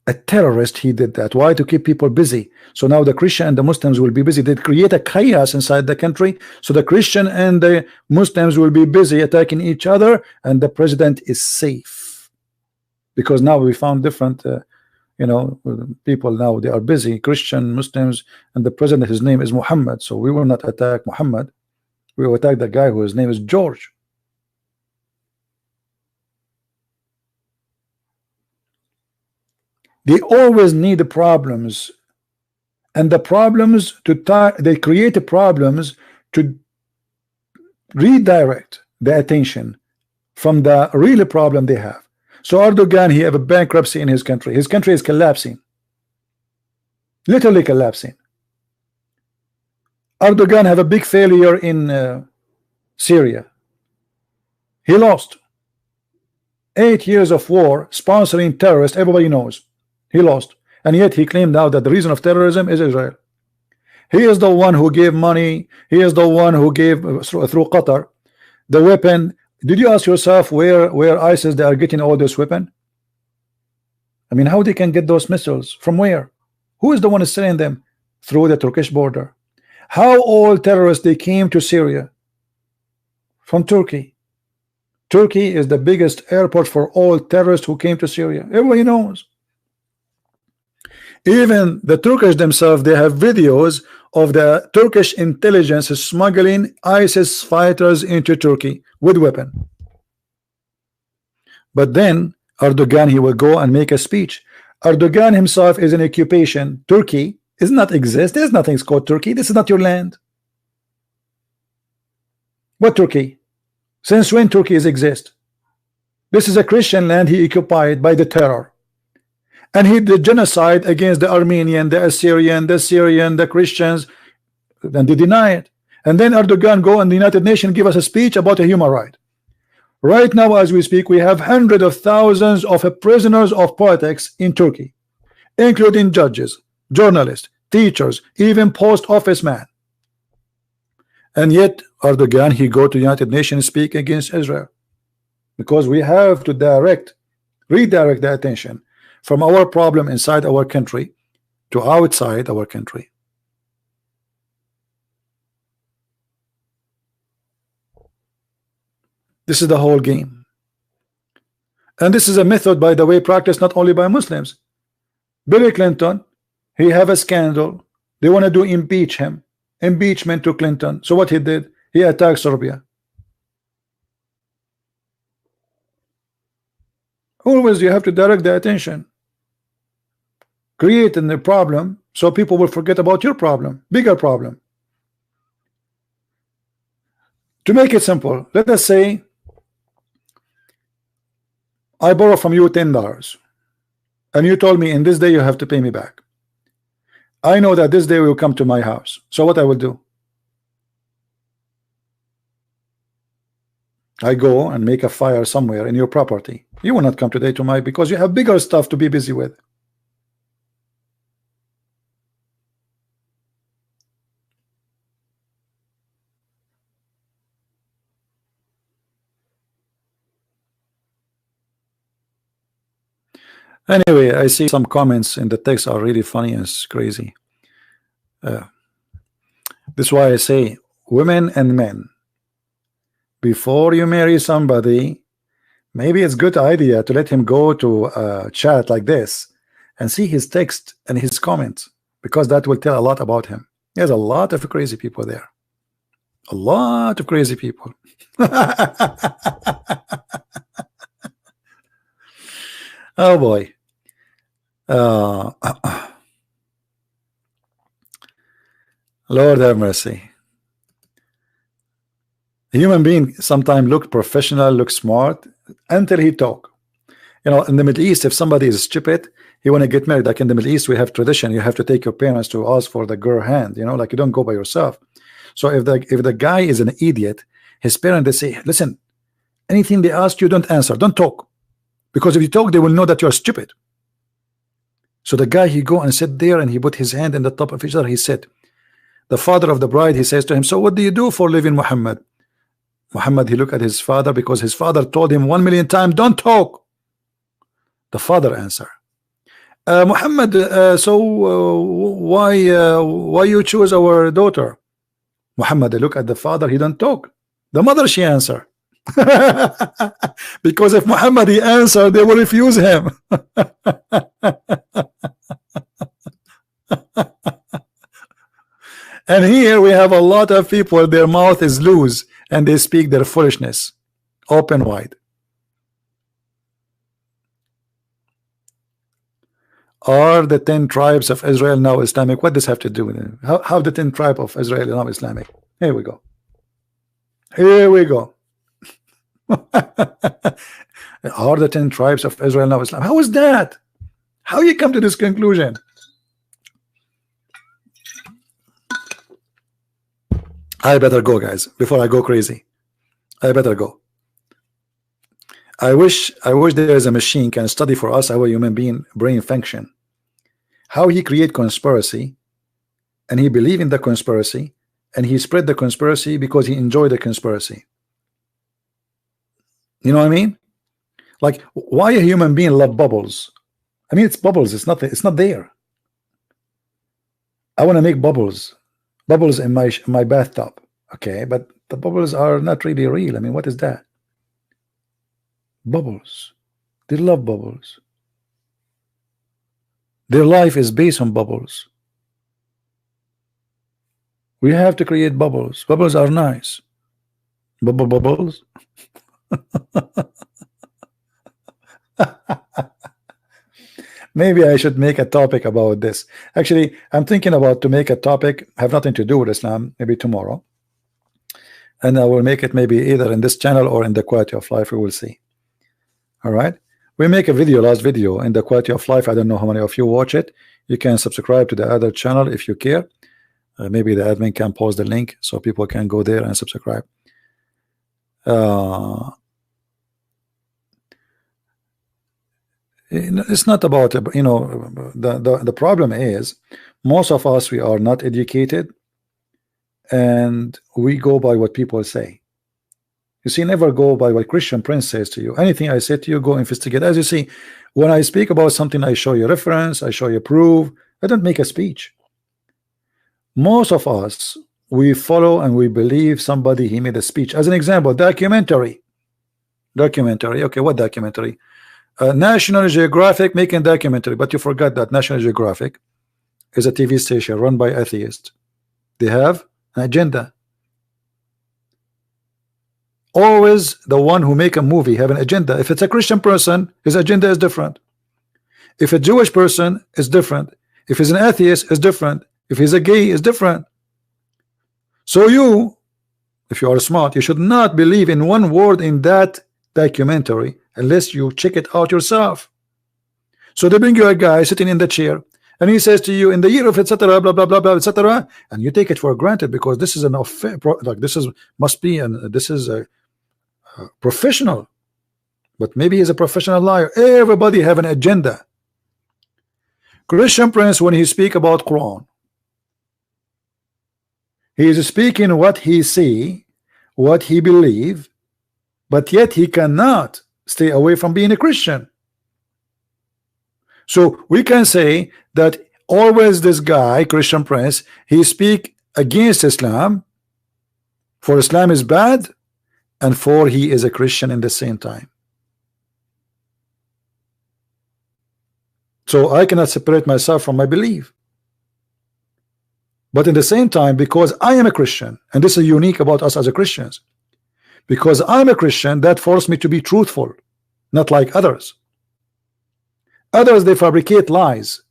a terrorist he did that. Why? To keep people busy. So now the Christian and the Muslims will be busy. They create a chaos inside the country, so the Christian and the Muslims will be busy attacking each other, and the president is safe, because now we found different people. Now they are busy, Christian, Muslims, and the president, his name is Mohamad. So we will not attack Mohamad, we will attack the guy whose name is George. They always need the problems, and the problems they create the problems to redirect the attention from the real problem they have. So Erdogan, he have a bankruptcy in his country. His country is collapsing, literally collapsing. Erdogan have a big failure in Syria. He lost 8 years of war sponsoring terrorists. Everybody knows. He lost, and yet he claimed now that the reason of terrorism is Israel. He is the one who gave money. He is the one who gave through Qatar the weapon. Did you ask yourself where ISIS they are getting all this weapon? I mean, how they can get those missiles from where? Who is the one selling them? Through the Turkish border. How all terrorists they came to Syria? From Turkey. Turkey is the biggest airport for all terrorists who came to Syria. Everybody knows. Even the Turkish themselves, they have videos of the Turkish intelligence smuggling ISIS fighters into Turkey with weapon. But then Erdogan, he will go and make a speech. Erdogan himself is in occupation, Turkey, Does not exist. There's nothing called Turkey. This is not your land. What Turkey? Since when Turkey exist? This is a Christian land he occupied by the terror, and he did genocide against the Armenian, the Assyrian, the Syrian, the Christians, and they deny it. And then Erdogan go and the United Nations give us a speech about a human right. Right now, as we speak, we have hundreds of thousands of prisoners of politics in Turkey, including judges, journalists, teachers, even post office man. And yet Erdogan, he go to United Nations speak against Israel, because we have to redirect the attention from our problem inside our country to outside our country. This is the whole game. And this is a method, by the way, practiced not only by Muslims. Bill Clinton, he have a scandal. They want to do impeachment to Clinton. So what he did, he attacked Serbia. Always you have to direct the attention, creating the problem so people will forget about your problem, bigger problem. To make it simple, let us say I borrow from you $10, and you told me in this day you have to pay me back. I know that this day will come to my house. So what I will do? I go and make a fire somewhere in your property. You will not come today to my, because you have bigger stuff to be busy with. Anyway, I see some comments in the text are really funny and it's crazy. This is why I say, women and men, before you marry somebody, maybe it's a good idea to let him go to a chat like this and see his text and his comments, because that will tell a lot about him. There's a lot of crazy people there. A lot of crazy people. Oh boy. Lord have mercy. A human being sometimes look professional, look smart until he talk. You know, in the Middle East, if somebody is stupid, he want to get married. Like in the Middle East, we have tradition. You have to take your parents to ask for the girl hand. You know, like you don't go by yourself. So if the guy is an idiot, his parents, they say, listen, anything they ask you, don't answer, don't talk, because if you talk, they will know that you are stupid. So the guy, he go and sit there and he put his hand in the top of each other. He said, the father of the bride, he says to him, so what do you do for living, Muhammad? Muhammad, he looked at his father, because his father told him 1,000,000 times, don't talk. The father answer, Muhammad, why you choose our daughter? Muhammad, look at the father, he don't talk. The mother, she answer. Because if Muhammad he answer, they will refuse him. And here we have a lot of people, their mouth is loose and they speak their foolishness open wide. Are the 10 tribes of Israel now Islamic? What does have to do with it? How the 10 tribes of Israel are now Islamic? Here we go. Here we go. Are the 10 tribes of Israel now Islam? How is that? How you come to this conclusion? I better go, guys, before I go crazy. I better go. I wish there is a machine can study for us our human being brain function, how he create conspiracy, and he believe in the conspiracy, and he spread the conspiracy because he enjoyed the conspiracy. You know what I mean? Like, why a human being love bubbles? I mean, it's bubbles. It's not there. I want to make bubbles in my bathtub. Okay, but the bubbles are not really real. I mean, what is that? Bubbles. They love bubbles. Their life is based on bubbles. We have to create bubbles. Bubbles are nice. Bubbles. Maybe I should make a topic about this. Actually, I'm thinking about to make a topic have nothing to do with Islam, maybe tomorrow, and I will make it maybe either in this channel or in the Quality of Life. We will see. All right, we make a video, last video in the Quality of Life. I don't know how many of you watch it. You can subscribe to the other channel if you care. Maybe the admin can post the link so people can go there and subscribe. It's not about, you know, the problem is most of us, we are not educated and we go by what people say. You see, never go by what Christian Prince says to you. Anything I say to you, go investigate. As you see, when I speak about something, I show you reference, I show you proof. I don't make a speech. Most of us, we follow and we believe somebody, he made a speech. As an example, documentary. Okay, what documentary? National Geographic making documentary, but you forgot that National Geographic is a TV station run by atheists. They have an agenda. Always the one who make a movie have an agenda. If it's a Christian person, his agenda is different. If a Jewish person, is different. If he's an atheist, is different. If he's a gay, is different. So you, if you are smart, you should not believe in one word in that documentary unless you check it out yourself. So they bring you a guy sitting in the chair and he says to you, in the year of etc. blah blah blah blah etc., and you take it for granted because this is an affair, like this is must be, and this is a professional, but maybe he's a professional liar. Everybody have an agenda. Christian Prince, when he speak about Quran, he is speaking what he see, what he believe, but yet he cannot stay away from being a Christian. So we can say that always this guy, Christian Prince, he speak against Islam, for Islam is bad, and for he is a Christian in the same time. So I cannot separate myself from my belief. But in the same time, because I am a Christian, and this is unique about us as a Christians, because I'm a Christian, that forced me to be truthful, not like others. Others, they fabricate lies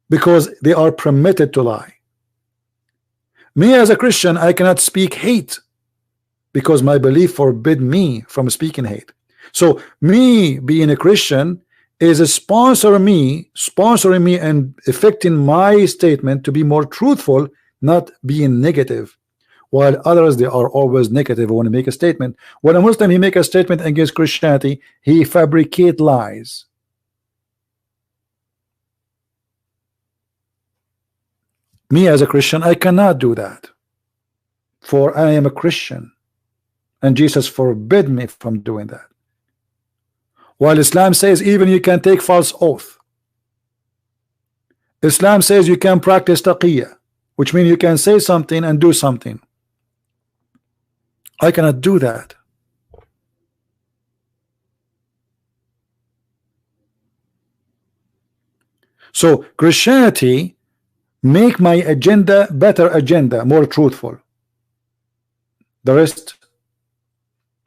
because they are permitted to lie. Me as a Christian, I cannot speak hate because my belief forbid me from speaking hate. So me being a Christian is sponsoring me and affecting my statement to be more truthful, not being negative. While others, they are always negative when they make a statement. When a Muslim, he make a statement against Christianity, he fabricate lies. Me as a Christian, I cannot do that, for I am a Christian and Jesus forbid me from doing that. While Islam says even you can take false oath. Islam says you can practice taqiyya, which means you can say something and do something. I cannot do that. So Christianity make my agenda better agenda, more truthful. The rest,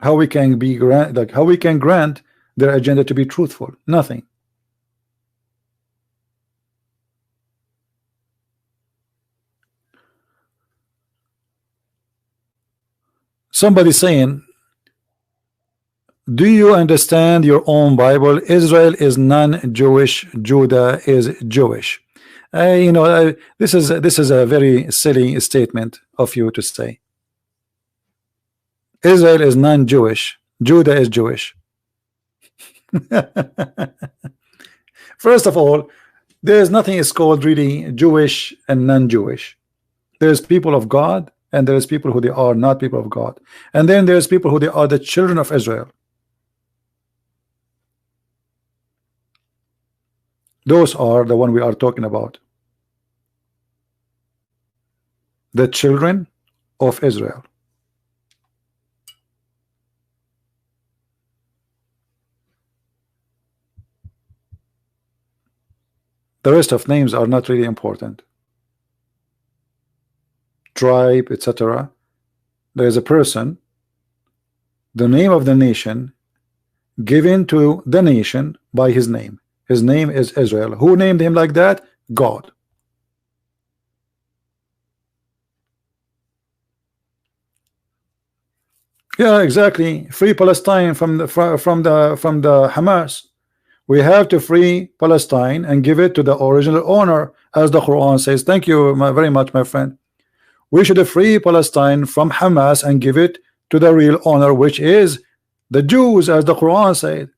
how we can be how we can grant their agenda to be truthful? Nothing. Somebody saying, do you understand your own Bible? Israel is non-Jewish, Judah is Jewish. This is a very silly statement of you to say. Israel is non-Jewish, Judah is Jewish. First of all, there is nothing is called really Jewish and non-Jewish. There's people of God and there's people who they are not people of God, and then there's people who they are the children of Israel. Those are the one we are talking about, the children of Israel. The rest of names are not really important. Tribe, etc. There is a person, the name of the nation given to the nation by his name. His name is Israel. Who named him like that? God. Yeah, exactly. Free Palestine from the Hamas. We have to free Palestine and give it to the original owner, as the Quran says. Thank you very much, my friend. We should free Palestine from Hamas and give it to the real owner, which is the Jews, as the Quran said.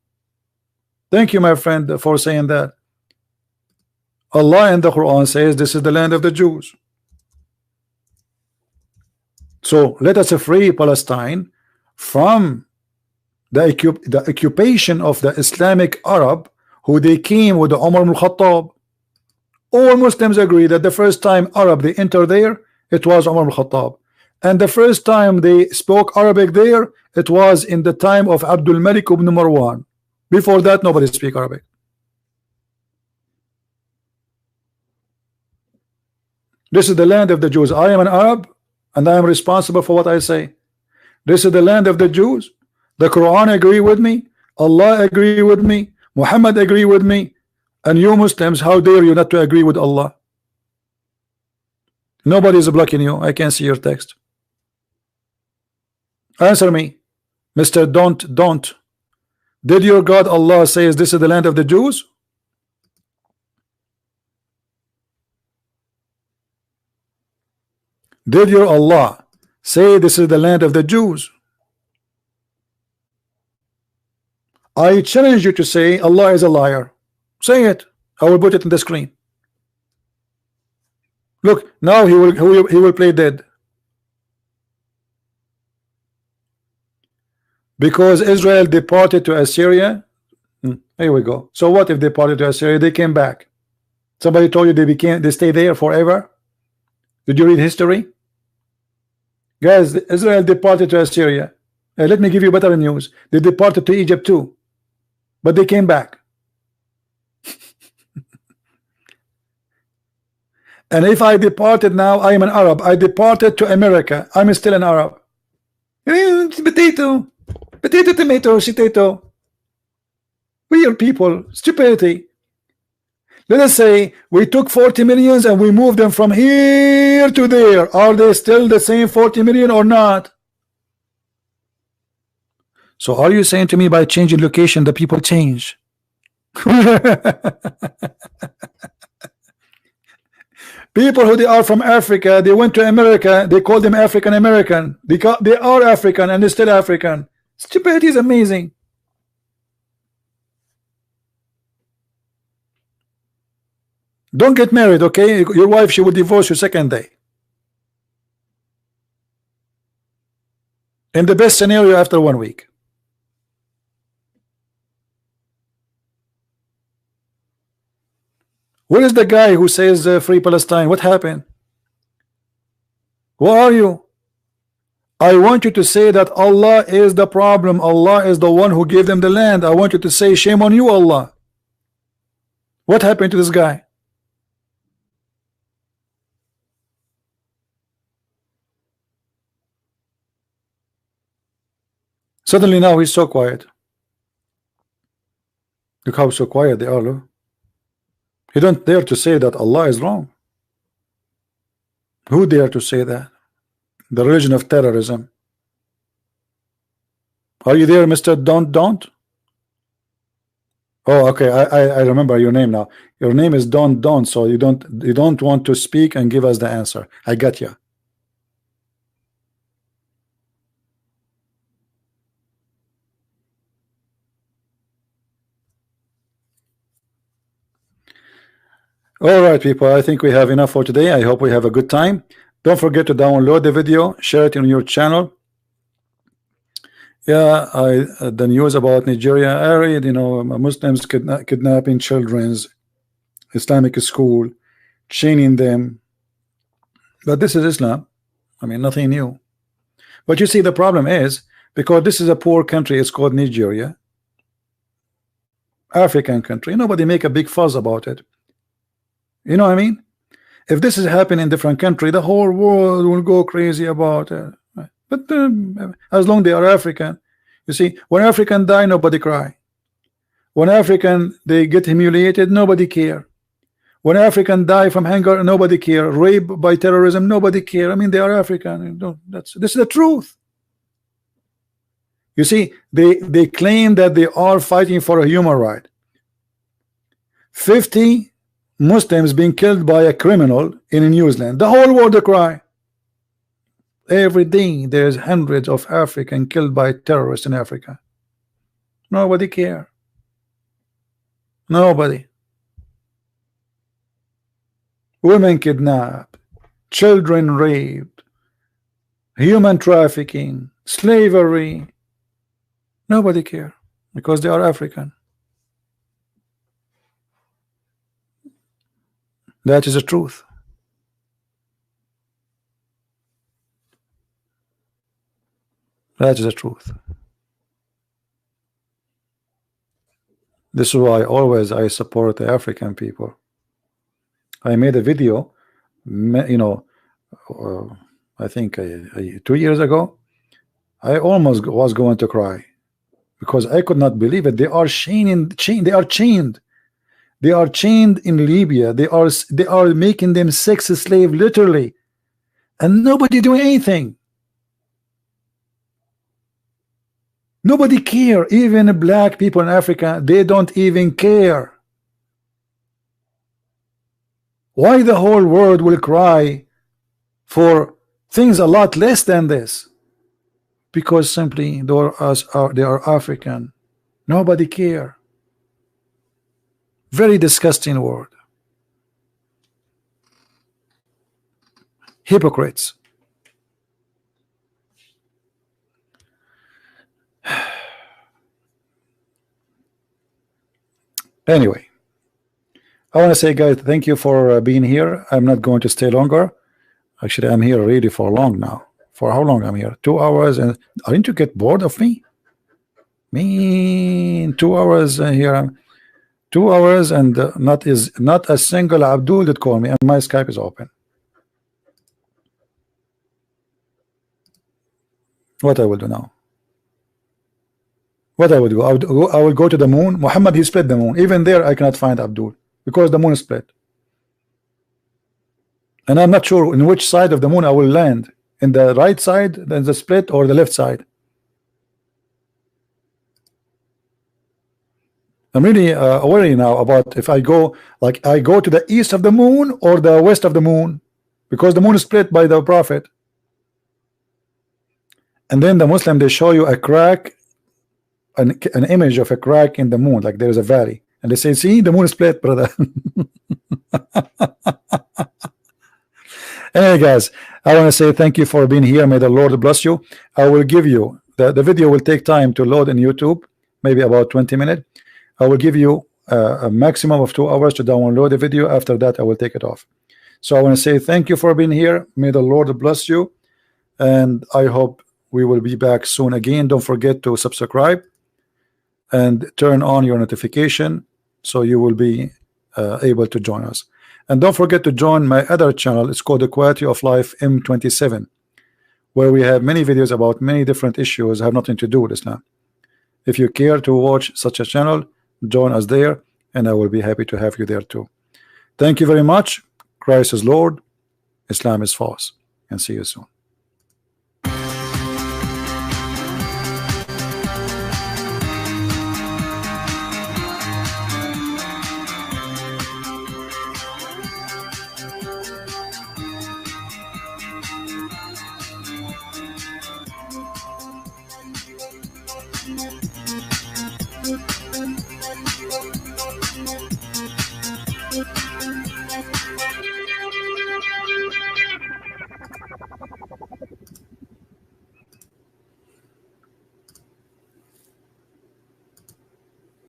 Thank you, my friend, for saying that. Allah in the Quran says this is the land of the Jews. So let us free Palestine from the occupation of the Islamic Arab, who they came with the Umar ibn Khattab. All Muslims agree that the first time Arab they entered there, it was Umar ibn Khattab, and the first time they spoke Arabic there, it was in the time of Abdul Malik ibn Marwan. Before that, nobody speak Arabic. This is the land of the Jews. I am an Arab, and I am responsible for what I say. This is the land of the Jews. The Quran agree with me, Allah agree with me, Muhammad agree with me, and you Muslims, how dare you not to agree with Allah? Nobody is blocking you. I can see your text. Answer me, Mr. Don't. Did your God Allah says this is the land of the Jews? Did your Allah say this is the land of the Jews? I challenge you to say Allah is a liar. Say it. I will put it in the screen. Look, now he will play dead. Because Israel departed to Assyria. Here we go. So what if they departed to Assyria? They came back. Somebody told you they stay there forever? Did you read history? Guys, Israel departed to Assyria. Let me give you better news. They departed to Egypt too, but they came back. And if I departed now, I am an Arab. I departed to America. I'm still an Arab. Potato, tomato, potato. We are people. Stupidity. Let us say we took 40 millions and we moved them from here to there. Are they still the same 40 million or not? So are you saying to me by changing location the people change? People who they are from Africa, they went to America, they call them African American. They are African and they're still African. Stupidity is amazing. Don't get married, okay? Your wife, she will divorce you second day. In the best scenario, after 1 week. Where is the guy who says free Palestine? What happened? Where are you? I want you to say that Allah is the problem. Allah is the one who gave them the land. I want you to say shame on you, Allah. What happened to this guy? Suddenly now he's so quiet. Look how so quiet they are. Look. He don't dare to say that Allah is wrong. Who dare to say that? The religion of terrorism. Are you there, Mr. Don't? Oh, okay. I remember your name now. Your name is Don't. So you don't want to speak and give us the answer. I got you. All right, people, I think we have enough for today. I hope we have a good time. Don't forget to download the video, share it on your channel. Yeah, the news about Nigeria, I read, Muslims kidnapping children's Islamic school, chaining them. But this is Islam. I mean, nothing new. But you see, the problem is, because this is a poor country, it's called Nigeria, African country, nobody make a big fuss about it. You know what I mean? If this is happening in different country, the whole world will go crazy about it. But as long as they are African, you see, when African die, nobody cry. When African they get humiliated, nobody care. When African die from hunger, nobody care. Rape by terrorism, nobody care. I mean, they are African. This is the truth. You see, they claim that they are fighting for a human right. 50 Muslims being killed by a criminal in New Zealand. The whole world cry. Every day there's hundreds of Africans killed by terrorists in Africa. Nobody care. Nobody. Women kidnapped, children raped, human trafficking, slavery. Nobody care because they are African. That is the truth. That is the truth. This is why always I support the African people. I made a video, you know, I think 2 years ago. I almost was going to cry because I could not believe it. They are chained. They are chained. They are chained in Libya. They are making them sex slave literally, and nobody doing anything. Nobody care. Even black people in Africa, they don't even care. Why the whole world will cry for things a lot less than this? Because simply they are African. Nobody care. Very disgusting word. Hypocrites. Anyway, I want to say, guys, thank you for being here. I'm not going to stay longer. Actually, I'm here really for long now. For how long I'm here? 2 hours. And aren't you get bored of me? Me, 2 hours here. 2 hours and not a single Abdul that called me, and my Skype is open. What I will do now? What I would go? I will go to the moon. Muhammad, he split the moon. Even there, I cannot find Abdul because the moon is split, and I'm not sure in which side of the moon I will land. In the right side, then the split, or the left side. I'm really worried now about if I go, like I go to the east of the moon or the west of the moon, because the moon is split by the Prophet. And then the Muslim, they show you a crack, an image of a crack in the moon, like there is a valley, and they say, see, the moon is split, brother. Anyway, guys, I want to say thank you for being here. May the Lord bless you. I will give you the video will take time to load in YouTube, maybe about 20 minutes. I will give you a maximum of 2 hours to download the video. After that, I will take it off. So I want to say thank you for being here. May the Lord bless you, and I hope we will be back soon again. Don't forget to subscribe and turn on your notification so you will be able to join us. And don't forget to join my other channel. It's called The Quality of Life M27, where we have many videos about many different issues have nothing to do with Islam. If you care to watch such a channel, join us there, and I will be happy to have you there too. Thank you very much. Christ is Lord, Islam is false, and see you soon.